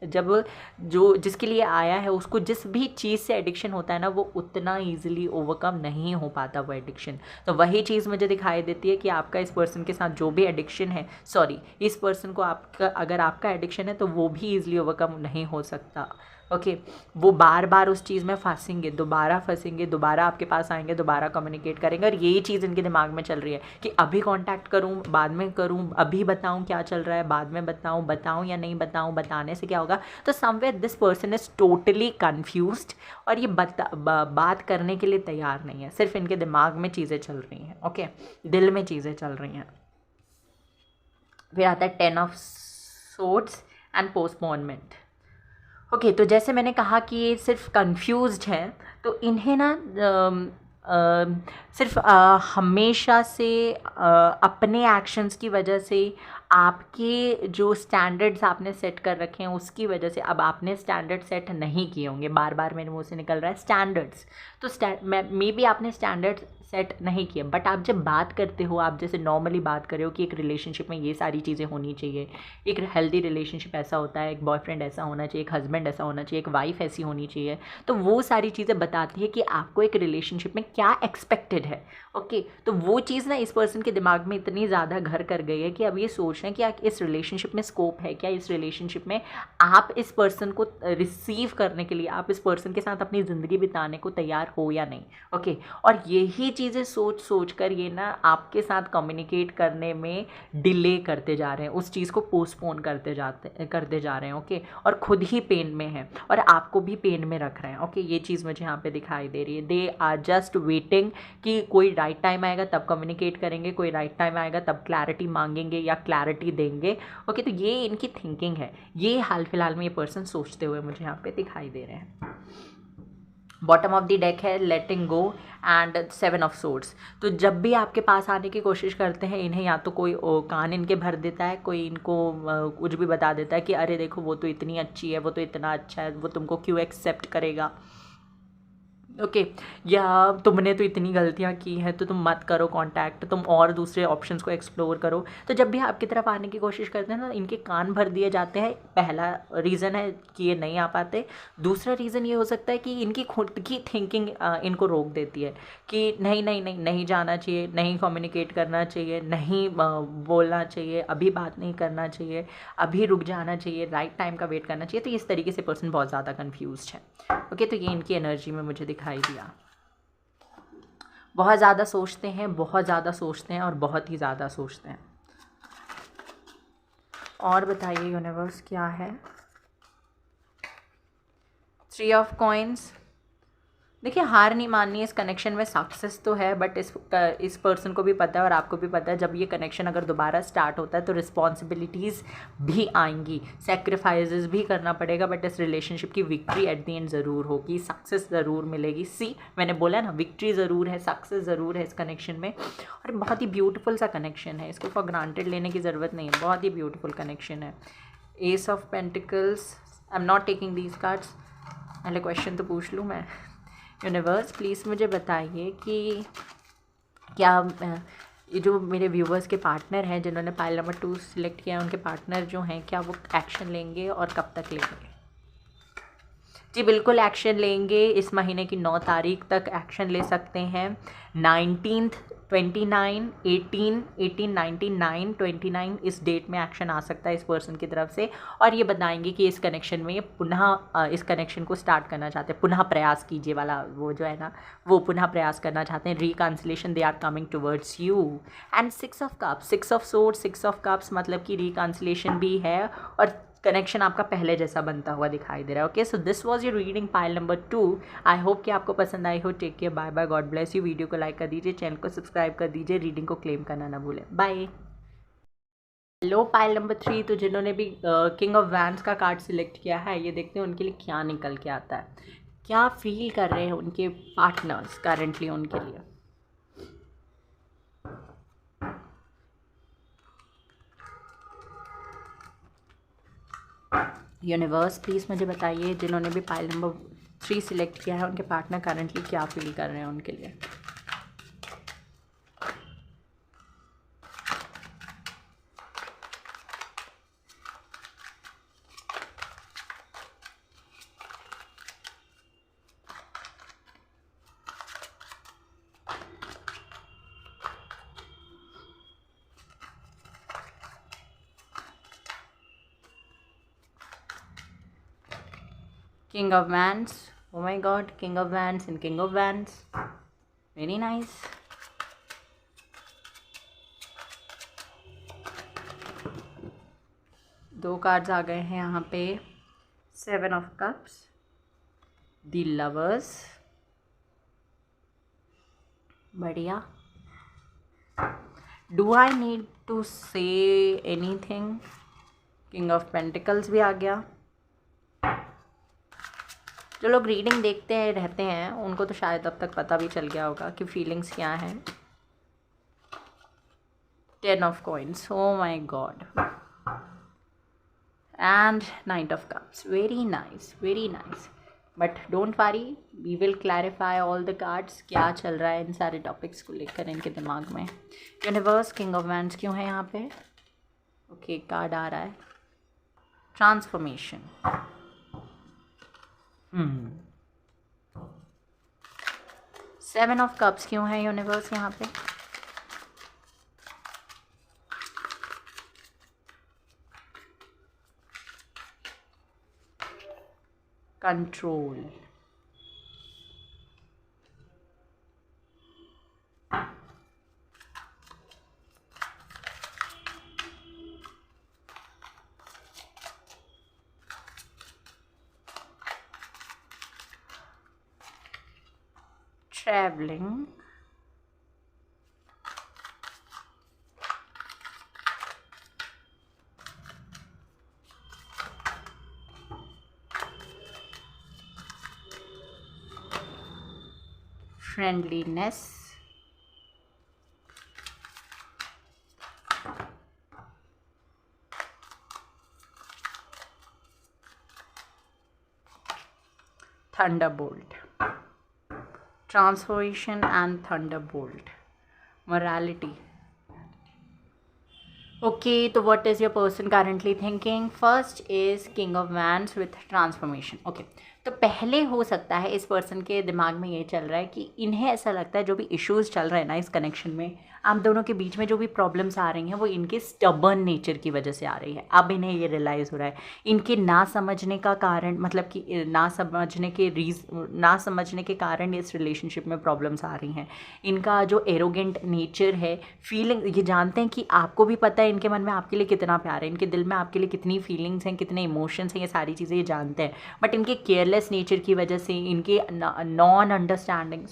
जब जो जिसके लिए आया है उसको जिस भी चीज़ से एडिक्शन होता है ना, वो उतना ईजिली ओवरकम नहीं हो पाता वो एडिक्शन। तो वही चीज़ मुझे दिखाई देती है कि आपका इस पर्सन के साथ जो भी एडिक्शन है, सॉरी, इस पर्सन को आपका, अगर आपका एडिक्शन है तो वो भी ईजिली ओवरकम नहीं हो सकता। ओके, वो बार बार उस चीज़ में फंसेंगे, दोबारा फंसेंगे, दोबारा आपके पास आएंगे, दोबारा कम्युनिकेट करेंगे, और यही चीज़ इनके दिमाग में चल रही है कि अभी कांटेक्ट करूं, बाद में करूं, अभी बताऊं क्या चल रहा है, बाद में बताऊं या नहीं बताऊं, बताने से क्या होगा। तो somewhere this person is totally confused, और ये बात करने के लिए तैयार नहीं है, सिर्फ इनके दिमाग में चीज़ें चल रही हैं। ओके, दिल में चीज़ें चल रही हैं। फिर आता है 10 of swords and postponement. Okay, तो जैसे मैंने कहा कि ये सिर्फ कंफ्यूज्ड हैं, तो इन्हें ना सिर्फ हमेशा से अपने एक्शंस की वजह से, आपके जो स्टैंडर्ड्स आपने सेट कर रखे हैं उसकी वजह से, अब आपने स्टैंडर्ड सेट नहीं किए होंगे, बार बार मेरे मुंह से निकल रहा है स्टैंडर्ड्स, तो मे बी आपने स्टैंडर्ड्स सेट नहीं किया, बट आप जब बात करते हो, आप जैसे नॉर्मली बात कर रहे हो कि एक रिलेशनशिप में ये सारी चीज़ें होनी चाहिए, एक हेल्दी रिलेशनशिप ऐसा होता है, एक बॉयफ्रेंड ऐसा होना चाहिए, एक हस्बैंड ऐसा होना चाहिए, एक वाइफ ऐसी होनी चाहिए, तो वो सारी चीज़ें बताती है कि आपको एक रिलेशनशिप में क्या एक्सपेक्टेड है। ओके, तो वो चीज़ ना इस पर्सन के दिमाग में इतनी ज़्यादा घर कर गई है कि अब ये सोच रहे हैं कि इस रिलेशनशिप में स्कोप है क्या, इस रिलेशनशिप में आप इस पर्सन को रिसीव करने के लिए, आप इस पर्सन के साथ अपनी ज़िंदगी बिताने को तैयार हो या नहीं। ओके, और यही चीज़ें सोच कर ये ना आपके साथ कम्युनिकेट करने में डिले करते जा रहे हैं, उस चीज़ को पोस्टपोन करते जा रहे हैं। ओके, और खुद ही पेन में है और आपको भी पेन में रख रहे हैं। ओके, ये चीज़ मुझे यहाँ पे दिखाई दे रही है। दे आर जस्ट वेटिंग कि कोई राइट टाइम आएगा तब कम्युनिकेट करेंगे, कोई राइट टाइम आएगा तब क्लैरिटी मांगेंगे या क्लैरिटी देंगे। ओके, तो ये इनकी थिंकिंग है, ये हाल फिलहाल में ये पर्सन सोचते हुए मुझे यहाँ पे दिखाई दे रहे हैं। बॉटम ऑफ द डेक है लेटिंग गो एंड 7 ऑफ सोर्ड्स। तो जब भी आपके पास आने की कोशिश करते हैं, इन्हें या तो कोई कान इनके भर देता है, कोई इनको कुछ भी बता देता है कि अरे देखो वो तो इतनी अच्छी है, वो तो इतना अच्छा है, वो तुमको क्यों एक्सेप्ट करेगा। ओके, या तुमने तो इतनी गलतियां की हैं तो तुम मत करो कांटेक्ट, तुम और दूसरे ऑप्शंस को एक्सप्लोर करो। तो जब भी आपकी तरफ आने की कोशिश करते हैं ना, इनके कान भर दिए जाते हैं। पहला रीज़न है कि ये नहीं आ पाते। दूसरा रीज़न ये हो सकता है कि इनकी खुद की थिंकिंग इनको रोक देती है कि नहीं नहीं नहीं नहीं जाना चाहिए, नहीं कम्युनिकेट करना चाहिए, नहीं बोलना चाहिए, अभी बात नहीं करना चाहिए, अभी रुक जाना चाहिए, राइट टाइम का वेट करना चाहिए। तो इस तरीके से पर्सन बहुत ज़्यादा कन्फ्यूज्ड है। ओके, तो ये इनकी एनर्जी में मुझे दिखाई दिया। बहुत ज़्यादा सोचते हैं, बहुत ज़्यादा सोचते हैं और बहुत ही ज़्यादा सोचते हैं। और बताइए यूनिवर्स क्या है। 3 ऑफ कॉइन्स। देखिए, हार नहीं माननी है इस कनेक्शन में। सक्सेस तो है, बट इस पर्सन को भी पता है और आपको भी पता है, जब ये कनेक्शन अगर दोबारा स्टार्ट होता है तो रिस्पॉन्सिबिलिटीज़ भी आएंगी, सेक्रीफाइसेस भी करना पड़ेगा, बट इस रिलेशनशिप की विक्ट्री एट द एंड ज़रूर होगी, सक्सेस ज़रूर मिलेगी। सी, मैंने बोला ना, विक्ट्री ज़रूर है, सक्सेस ज़रूर है इस कनेक्शन में। और बहुत ही ब्यूटीफुल सा कनेक्शन है, इसको फॉर ग्रांटेड लेने की ज़रूरत नहीं है, बहुत ही ब्यूटीफुल कनेक्शन है। S of pentacles. I am not taking these cards. पहले क्वेश्चन तो पूछ लूँ मैं। यूनिवर्स प्लीज़ मुझे बताइए कि क्या ये जो मेरे व्यूवर्स के पार्टनर हैं जिन्होंने पाइल नंबर 2 सिलेक्ट किया है, उनके पार्टनर जो हैं, क्या वो एक्शन लेंगे और कब तक लेंगे? जी बिल्कुल एक्शन लेंगे। इस महीने की 9 तारीख तक एक्शन ले सकते हैं। 19, 29, 18, 19, 29 इस डेट में एक्शन आ सकता है इस पर्सन की तरफ से, और ये बताएंगे कि इस कनेक्शन में ये पुनः इस कनेक्शन को स्टार्ट करना चाहते हैं। पुनः प्रयास कीजिए वाला वो जो है ना, वो पुनः प्रयास करना चाहते हैं। Reconciliation, they are coming towards you. And 6 of cups, 6 of swords, 6 of cups मतलब कि रिकन्सिलेशन भी है और कनेक्शन आपका पहले जैसा बनता हुआ दिखाई दे रहा है। Okay, so this was your reading pile number 2। I hope कि आपको पसंद आई हो। Take care, bye bye, God bless you. Video को लाइक कर दीजिए, चैनल को सब्सक्राइब कर दीजिए, रीडिंग को क्लेम करना ना भूलें। बाय। Hello pile number 3। तो जिन्होंने भी किंग ऑफ वैंड्स का कार्ड सिलेक्ट किया है, ये देखते हैं उनके लिए क्या निकल के आता है, क्या फील कर रहे हैं उनके पार्टनर्स करेंटली उनके लिए। यूनिवर्स प्लीज़ मुझे बताइए, जिन्होंने भी पाइल नंबर 3 सिलेक्ट किया है, उनके पार्टनर करंटली क्या फील कर रहे हैं उनके लिए। King of Wands. Oh my God, King of Wands and King of Wands. Very nice. दो कार्ड्स आ गए हैं यहाँ पे। 7 of Cups, The Lovers, बढ़िया। Do I need to say anything? King of Pentacles भी आ गया। जो लोग रीडिंग देखते हैं रहते हैं उनको तो शायद अब तक पता भी चल गया होगा कि फीलिंग्स क्या हैं। 10 of Coins, oh my God, and Knight of Cups, very nice, very nice, but don't worry, we will clarify all the cards, क्या चल रहा है इन सारे टॉपिक्स को लेकर इनके दिमाग में। यूनिवर्स, किंग ऑफ वैंड्स क्यों है यहाँ पे? ओके, कार्ड आ रहा है ट्रांसफॉर्मेशन। 7 of Cups क्यों है यूनिवर्स यहाँ पे? Control. traveling, friendliness, thunderbolt, transformation and thunderbolt, morality. Okay, so what is your person currently thinking? First is King of Wands with transformation. Okay, तो पहले हो सकता है इस पर्सन के दिमाग में ये चल रहा है कि इन्हें ऐसा लगता है जो भी इश्यूज़ चल रहे हैं ना इस कनेक्शन में, आप दोनों के बीच में जो भी प्रॉब्लम्स आ रही हैं वो इनके स्टबर्न नेचर की वजह से आ रही है। अब इन्हें ये रियलाइज़ हो रहा है इनके ना समझने का कारण, मतलब कि ना समझने के कारण इस रिलेशनशिप में प्रॉब्लम्स आ रही हैं। इनका जो एरोगेंट नेचर है, फीलिंग, ये जानते हैं कि आपको भी पता है इनके मन में आपके लिए कितना प्यार है, इनके दिल में आपके लिए कितनी फीलिंग्स हैं, कितने इमोशंस हैं, ये सारी चीज़ें ये जानते हैं। बट इनके केयरलेस नेचर की वजह से, इनके नॉन अंडरस्टैंडिंग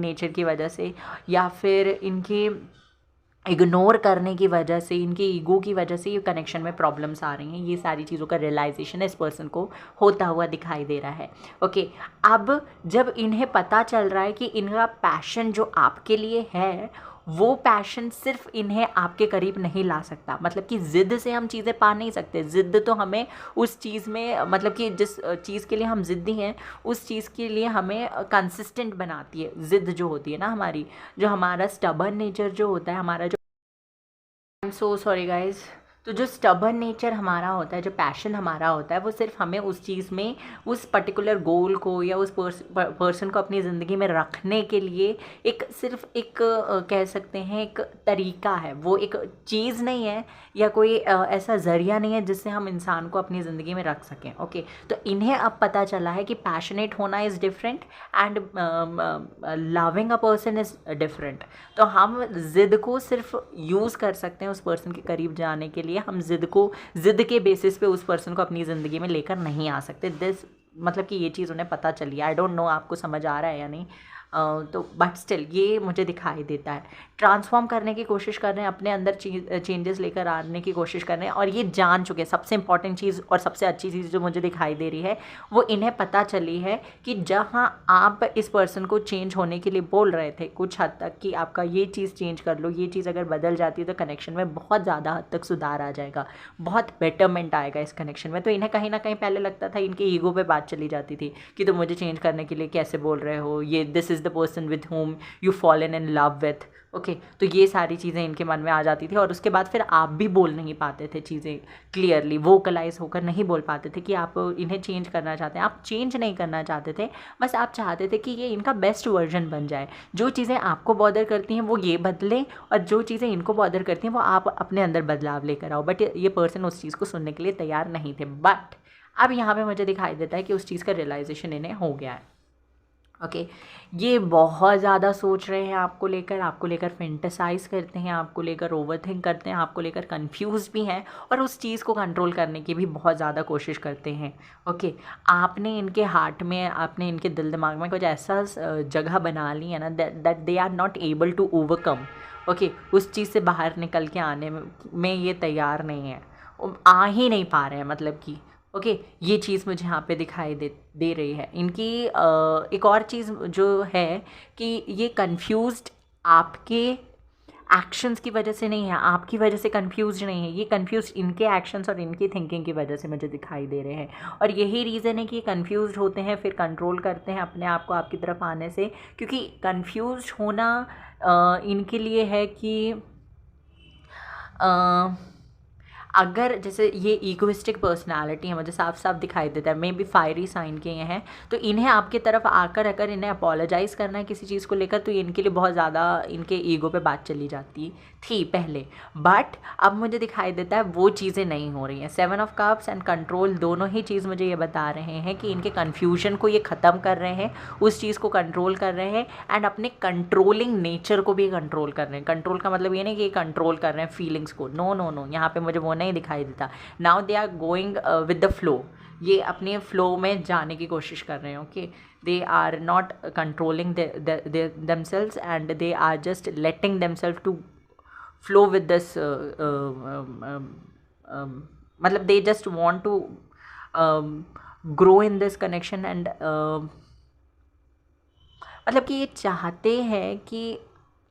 नेचर की वजह से, या फिर इनके इग्नोर करने की वजह से, इनके ईगो की वजह से ये कनेक्शन में प्रॉब्लम्स आ रही हैं। ये सारी चीज़ों का रियलाइजेशन इस पर्सन को होता हुआ दिखाई दे रहा है। ओके, अब जब इन्हें पता चल रहा है कि इनका पैशन जो आपके लिए है वो पैशन सिर्फ इन्हें आपके करीब नहीं ला सकता, मतलब कि ज़िद से हम चीज़ें पा नहीं सकते। ज़िद तो हमें उस चीज़ में, मतलब कि जिस चीज़ के लिए हम ज़िद्दी हैं उस चीज़ के लिए हमें कंसिस्टेंट बनाती है। ज़िद जो होती है ना हमारी, जो हमारा स्टबर्न नेचर जो होता है, हमारा जो, I am so sorry guys, तो जो स्टबर्न नेचर हमारा होता है, जो पैशन हमारा होता है, वो सिर्फ हमें उस चीज़ में, उस पर्टिकुलर गोल को या उस पर्सन को अपनी ज़िंदगी में रखने के लिए सिर्फ एक कह सकते हैं एक तरीका है। वो एक चीज़ नहीं है या कोई ऐसा ज़रिया नहीं है जिससे हम इंसान को अपनी ज़िंदगी में रख सकें। ओके, तो इन्हें अब पता चला है कि पैशनेट होना is different and loving a person is different. तो हम ज़िद को सिर्फ यूज़ कर सकते हैं उस पर्सन के करीब जाने के लिए, लिए हम ज़िद के बेसिस पे उस पर्सन को अपनी ज़िंदगी में लेकर नहीं आ सकते। मतलब कि ये चीज़ उन्हें पता चली। आई डोंट नो आपको समझ आ रहा है या नहीं। तो बट स्टिल ये मुझे दिखाई देता है। ट्रांसफॉर्म करने की कोशिश कर रहे हैं, अपने अंदर चेंजेस लेकर आने की कोशिश कर रहे हैं, और ये जान चुके हैं। सबसे इंपॉर्टेंट चीज़ और सबसे अच्छी चीज़ जो मुझे दिखाई दे रही है वो इन्हें पता चली है कि जहाँ आप इस पर्सन को चेंज होने के लिए बोल रहे थे कुछ हद तक कि आपका ये चीज़ चेंज कर लो, ये चीज़ अगर बदल जाती है तो कनेक्शन में बहुत ज़्यादा हद तक सुधार आ जाएगा, बहुत बेटरमेंट आएगा इस कनेक्शन में। तो इन्हें कहीं ना कहीं पहले लगता था, इनके ईगो पे बात चली जाती थी कि तुम मुझे चेंज करने के लिए कैसे बोल रहे हो, ये this is the person with whom you fallen in love with। Okay तो ये सारी चीज़ें इनके मन में आ जाती थी, और उसके बाद फिर आप भी बोल नहीं पाते थे चीज़ें क्लियरली, वोकलाइज होकर नहीं बोल पाते थे कि आप इन्हें चेंज करना चाहते हैं। आप चेंज नहीं करना चाहते थे, बस आप चाहते थे कि ये इनका बेस्ट वर्जन बन जाए। जो चीज़ें आपको बॉदर करती हैं वो ये बदलें, और जो चीज़ें इनको बॉदर करती हैं वो आप अपने अंदर बदलाव लेकर आओ। बट ये पर्सन उस चीज़ को सुनने के लिए तैयार नहीं थे। बट अब यहाँ पर मुझे दिखाई देता है कि उस चीज़ का रियलाइजेशन इन्हें हो गया है। ओके ये बहुत ज़्यादा सोच रहे हैं आपको लेकर फेंटेसाइज करते हैं, आपको लेकर ओवरथिंक करते हैं, आपको लेकर कंफ्यूज भी हैं, और उस चीज़ को कंट्रोल करने की भी बहुत ज़्यादा कोशिश करते हैं। ओके आपने इनके हार्ट में, आपने इनके दिल दिमाग में कुछ ऐसा जगह बना ली है ना that they are not able to overcome. Okay उस चीज़ से बाहर निकल के आने में ये तैयार नहीं है, आ ही नहीं पा रहे हैं, मतलब कि ओके ये चीज़ मुझे यहाँ पे दिखाई दे रही है। इनकी एक और चीज़ जो है कि ये कंफ्यूज्ड आपके एक्शंस की वजह से नहीं है, आपकी वजह से कंफ्यूज्ड नहीं है, ये कंफ्यूज्ड इनके एक्शंस और इनकी थिंकिंग की वजह से मुझे दिखाई दे रहे हैं। और यही रीज़न है कि ये कंफ्यूज्ड होते हैं, फिर कंट्रोल करते हैं अपने आप को आपकी तरफ आने से, क्योंकि कंफ्यूज्ड होना इनके लिए है कि अगर जैसे ये ईगोइस्टिक पर्सनालिटी है, मुझे साफ साफ दिखाई देता है, मे बी फायरी साइन के ये हैं, तो इन्हें आपकी तरफ आकर अगर इन्हें अपोलोजाइज़ करना है किसी चीज़ को लेकर तो इनके लिए बहुत ज़्यादा इनके ईगो पे बात चली जाती थी पहले। बट अब मुझे दिखाई देता है वो चीज़ें नहीं हो रही हैं। 7 ऑफ कप्स एंड कंट्रोल दोनों ही चीज़ मुझे ये बता रहे हैं कि इनके कन्फ्यूजन को ये ख़त्म कर रहे हैं, उस चीज़ को कंट्रोल कर रहे हैं, एंड अपने कंट्रोलिंग नेचर को भी कंट्रोल कर रहे हैं। कंट्रोल का मतलब ये नहीं कि ये कंट्रोल कर रहे हैं फीलिंग्स को, नो नो नो, यहाँ पे मुझे वो नहीं दिखाई देता। Now they are going with the flow, ये अपने फ्लो में जाने की कोशिश कर रहे हैं। Okay they are not controlling themselves and they are just letting themselves to flow with this मतलब they just want to grow in this connection and मतलब कि ये चाहते हैं कि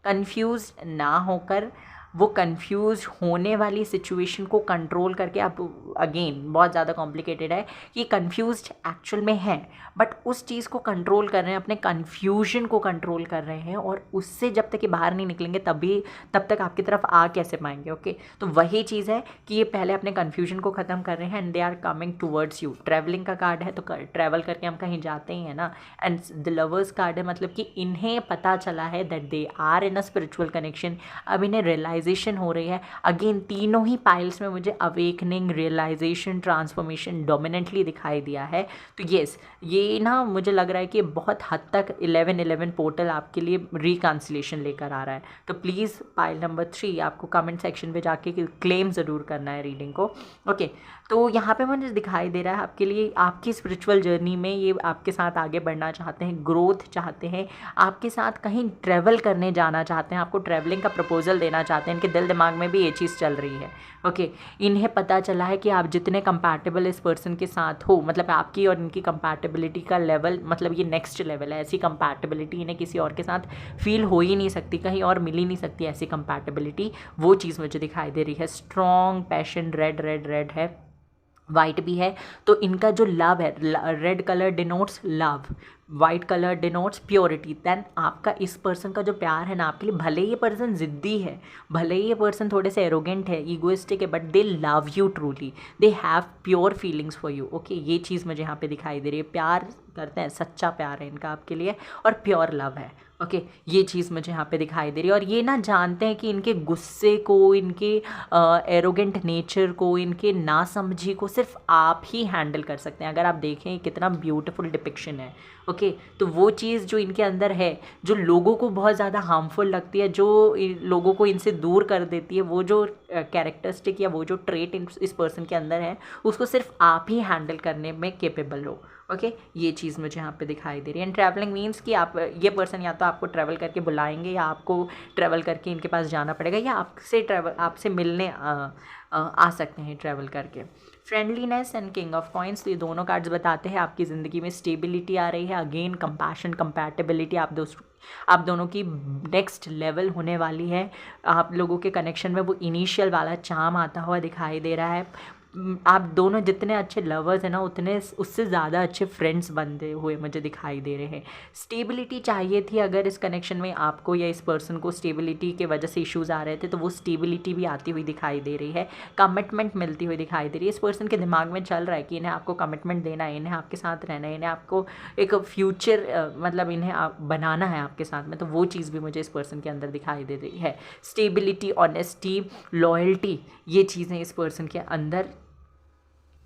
कंफ्यूज ना होकर वो कंफ्यूज होने वाली सिचुएशन को कंट्रोल करके, अब अगेन बहुत ज़्यादा कॉम्प्लिकेटेड है कि कंफ्यूज्ड एक्चुअल में है, बट उस चीज़ को कंट्रोल कर रहे हैं, अपने कंफ्यूजन को कंट्रोल कर रहे हैं, और उससे जब तक ये बाहर नहीं निकलेंगे तब तक आपकी तरफ आ कैसे पाएंगे। ओके तो वही चीज़ है कि ये पहले अपने कंफ्यूजन को ख़त्म कर रहे हैं and they are coming towards you. Travelling का कार्ड है तो ट्रैवल करके हम कहीं जाते ही हैं ना, एंड द लवर्स कार्ड है, मतलब कि इन्हें पता चला है that they are in a spiritual connection. अब इन्हें रियलाइजेशन हो रही है। अगेन तीनों ही पाइल्स में मुझे अवेकनिंग, रियलाइजेशन, ट्रांसफॉर्मेशन डोमिनेंटली दिखाई दिया है। तो येस ये ना मुझे लग रहा है कि बहुत हद तक 11-11 पोर्टल आपके लिए रिकन्सिलेशन लेकर आ रहा है। तो प्लीज़ पाइल नंबर 3 आपको कमेंट सेक्शन पे जाके क्लेम ज़रूर करना है रीडिंग को। ओके तो यहाँ पे मुझे दिखाई दे रहा है आपके लिए, आपकी स्पिरिचुअल जर्नी में ये आपके साथ आगे बढ़ना चाहते हैं, ग्रोथ चाहते हैं, आपके साथ कहीं ट्रैवल करने जाना चाहते हैं, आपको ट्रैवलिंग का प्रपोजल देना चाहते हैं। इनके दिल दिमाग में भी ये चीज़ चल रही है। ओके इन्हें पता चला है कि आप जितने कंपैटिबल इस पर्सन के साथ हो, मतलब आपकी और इनकी कंपैटिबिलिटी का लेवल, मतलब ये नेक्स्ट लेवल है। ऐसी कंपैटिबिलिटी इन्हें किसी और के साथ फील हो ही नहीं सकती, कहीं और मिल ही नहीं सकती ऐसी कंपैटिबिलिटी। वो चीज़ मुझे दिखाई दे रही है। Strong passion, red red red है, वाइट भी है। तो इनका जो लव है, red colour denotes love, white colour denotes purity. Then आपका इस पर्सन का जो प्यार है ना आपके लिए, भले ही ये पर्सन ज़िद्दी है, भले ही ये पर्सन थोड़े से एरोगेंट है, ईगोइस्टिक है, but they love you truly, they have pure feelings for you. Okay ये चीज़ मुझे यहाँ पे दिखाई दे रही है। प्यार करते हैं, सच्चा प्यार है इनका आपके लिए, और प्योर लव है। ओके ये चीज़ मुझे यहाँ पे दिखाई दे रही है। और ये ना जानते हैं कि इनके गुस्से को, इनके एरोगेंट नेचर को, इनके नासमझी को सिर्फ आप ही हैंडल कर सकते हैं। अगर आप देखें कितना ब्यूटीफुल डिपिक्शन है। ओके ओके तो वो चीज़ जो इनके अंदर है, जो लोगों को बहुत ज़्यादा हार्मफुल लगती है, जो लोगों को इनसे दूर कर देती है, वो जो कैरेक्टरिस्टिक या वो जो ट्रेट इस पर्सन के अंदर है, उसको सिर्फ आप ही हैंडल करने में केपेबल हो। ओके ये चीज़ मुझे यहाँ पे दिखाई दे रही है। एंड ट्रैवलिंग मीन्स कि आप ये पर्सन या तो आपको ट्रैवल करके बुलाएंगे, या आपको ट्रैवल करके इनके पास जाना पड़ेगा, या आपसे मिलने आ सकते हैं ट्रैवल करके। Friendliness and king of coins, तो ये दोनों कार्ड्स बताते हैं आपकी ज़िंदगी में स्टेबिलिटी आ रही है। अगेन कंपैशन, कंपैटिबिलिटी, आप दोनों की नेक्स्ट लेवल होने वाली है। आप लोगों के कनेक्शन में वो इनिशियल वाला चार्म आता हुआ दिखाई दे रहा है। आप दोनों जितने अच्छे लवर्स हैं ना, उतने उससे ज़्यादा अच्छे फ्रेंड्स बनते हुए मुझे दिखाई दे रहे हैं। स्टेबिलिटी चाहिए थी अगर इस कनेक्शन में आपको या इस पर्सन को स्टेबिलिटी के वजह से इश्यूज़ आ रहे थे, तो वो स्टेबिलिटी भी आती हुई दिखाई दे रही है। कमिटमेंट मिलती हुई दिखाई दे रही है। इस पर्सन के दिमाग में चल रहा है कि इन्हें आपको कमिटमेंट देना है, इन्हें आपके साथ रहना है, इन्हें आपको एक फ्यूचर मतलब इन्हें बनाना है आपके साथ में। तो वो चीज़ भी मुझे इस पर्सन के अंदर दिखाई दे रही है। स्टेबिलिटी, ऑनेस्टी, लॉयल्टी, ये चीज़ें इस पर्सन के अंदर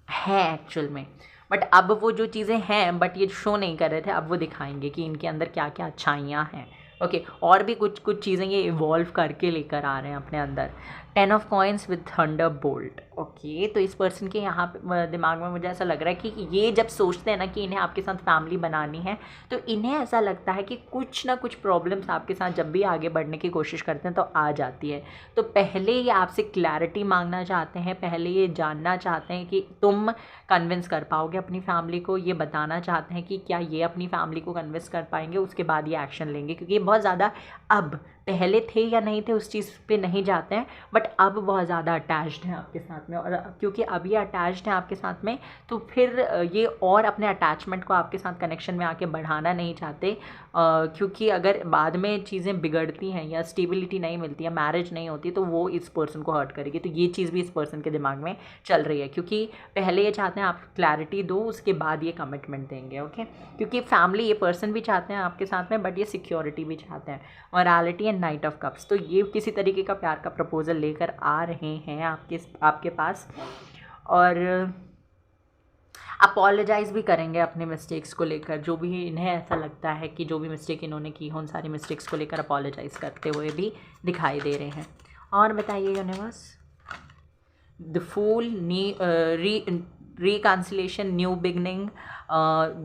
है एक्चुअल में। बट अब वो जो चीज़ें हैं बट ये शो नहीं कर रहे थे, अब वो दिखाएंगे कि इनके अंदर क्या क्या अच्छाइयाँ हैं। ओके और भी कुछ चीज़ें ये इवॉल्व करके लेकर आ रहे हैं अपने अंदर। 10 of coins with thunder bolt. Okay तो इस पर्सन के यहाँ पे दिमाग में मुझे ऐसा लग रहा है कि ये जब सोचते हैं ना कि इन्हें आपके साथ फैमिली बनानी है, तो इन्हें ऐसा लगता है कि कुछ ना कुछ प्रॉब्लम्स आपके साथ जब भी आगे बढ़ने की कोशिश करते हैं तो आ जाती है। तो पहले ये आपसे क्लैरिटी मांगना चाहते हैं, पहले ये जानना चाहते हैं कि तुम कन्विंस कर पाओगे अपनी फैमिली को, ये बताना चाहते हैं कि क्या ये अपनी फैमिली को कन्विंस कर पाएंगे, उसके बाद ये एक्शन लेंगे। क्योंकि ये बहुत ज़्यादा, अब पहले थे या नहीं थे उस चीज़ पे नहीं जाते हैं, बट अब बहुत ज़्यादा अटैच्ड हैं आपके साथ में। और क्योंकि अब ये अटैच्ड हैं आपके साथ में, तो फिर ये और अपने अटैचमेंट को आपके साथ कनेक्शन में आके बढ़ाना नहीं चाहते। क्योंकि अगर बाद में चीज़ें बिगड़ती हैं या स्टेबिलिटी नहीं मिलती है, मैरिज नहीं होती, तो वो इस पर्सन को हर्ट करेगी। तो ये चीज़ भी इस पर्सन के दिमाग में चल रही है, क्योंकि पहले ये चाहते हैं आप क्लैरिटी दो, उसके बाद ये कमिटमेंट देंगे। ओके क्योंकि फैमिली, ये पर्सन भी चाहते हैं आपके साथ में, बट ये सिक्योरिटी भी चाहते हैं। Morality and night of cups, तो ये किसी तरीके का प्यार का प्रपोजल लेकर आ रहे हैं आपके पास, और अपोलोजाइज़ भी करेंगे अपने मिस्टेक्स को लेकर। जो भी इन्हें ऐसा लगता है कि जो भी मिस्टेक इन्होंने की हो, उन सारी मिस्टेक्स को लेकर अपोलोजाइज़ करते हुए भी दिखाई दे रहे हैं। और बताइए universe. The fool, reconciliation, new beginning,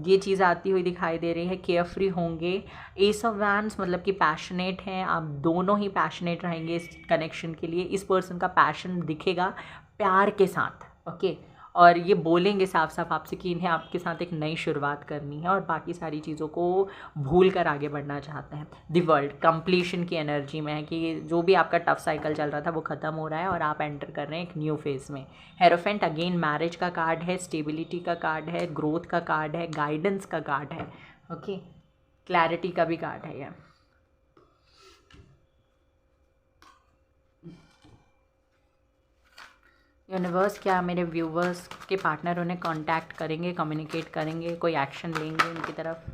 ये चीज़ आती हुई दिखाई दे रही है। केयर फ्री होंगे। एस ऑफ वैंड्स मतलब कि पैशनेट हैं, आप दोनों ही पैशनेट रहेंगे इस कनेक्शन के लिए। इस पर्सन का पैशन दिखेगा प्यार के साथ। ओके और ये बोलेंगे साफ साफ आपसे कि इन्हें आपके साथ एक नई शुरुआत करनी है और बाकी सारी चीज़ों को भूल कर आगे बढ़ना चाहते हैं। द वर्ल्ड कंप्लीशन की एनर्जी में है कि जो भी आपका टफ साइकिल चल रहा था वो ख़त्म हो रहा है और आप एंटर कर रहे हैं एक न्यू फेज़ में। हेरोफेंट अगेन मैरिज का कार्ड है, स्टेबिलिटी का कार्ड है, ग्रोथ का कार्ड है, गाइडेंस का कार्ड है। ओके क्लैरिटी का भी कार्ड है ये। यूनिवर्स क्या मेरे व्यूवर्स के पार्टनर उन्हें कांटेक्ट करेंगे, कम्युनिकेट करेंगे, कोई एक्शन लेंगे उनकी तरफ?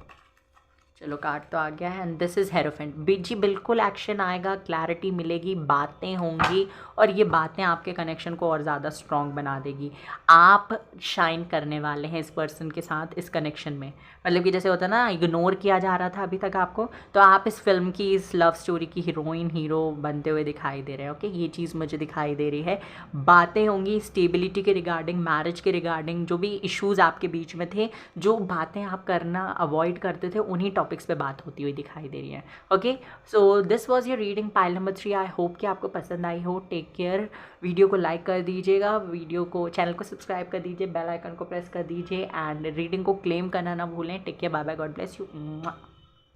चलो कार्ड तो आ गया है एंड दिस इज़ हेरोफेंट। जी बिल्कुल एक्शन आएगा, क्लैरिटी मिलेगी, बातें होंगी और ये बातें आपके कनेक्शन को और ज़्यादा स्ट्रॉन्ग बना देगी। आप शाइन करने वाले हैं इस पर्सन के साथ इस कनेक्शन में। मतलब कि जैसे होता है ना, इग्नोर किया जा रहा था अभी तक आपको, तो आप इस फिल्म की, इस लव स्टोरी की हीरोइन हीरो बनते हुए दिखाई दे रहे हैं। ओके ये चीज़ मुझे दिखाई दे रही है। बातें होंगी स्टेबिलिटी के रिगार्डिंग, मैरिज के रिगार्डिंग, जो भी इश्यूज़ आपके बीच में थे, जो बातें आप करना अवॉइड करते थे, उन्हीं टॉपिक्स पे बात होती हुई दिखाई दे रही है। Okay so this was your reading pile number 3। I hope कि आपको पसंद आई हो। Take care. वीडियो को लाइक कर दीजिएगा, वीडियो को, चैनल को सब्सक्राइब कर दीजिए, बेल आइकन को प्रेस कर दीजिए एंड रीडिंग को क्लेम करना ना भूलें। Take care, bye bye, God bless you.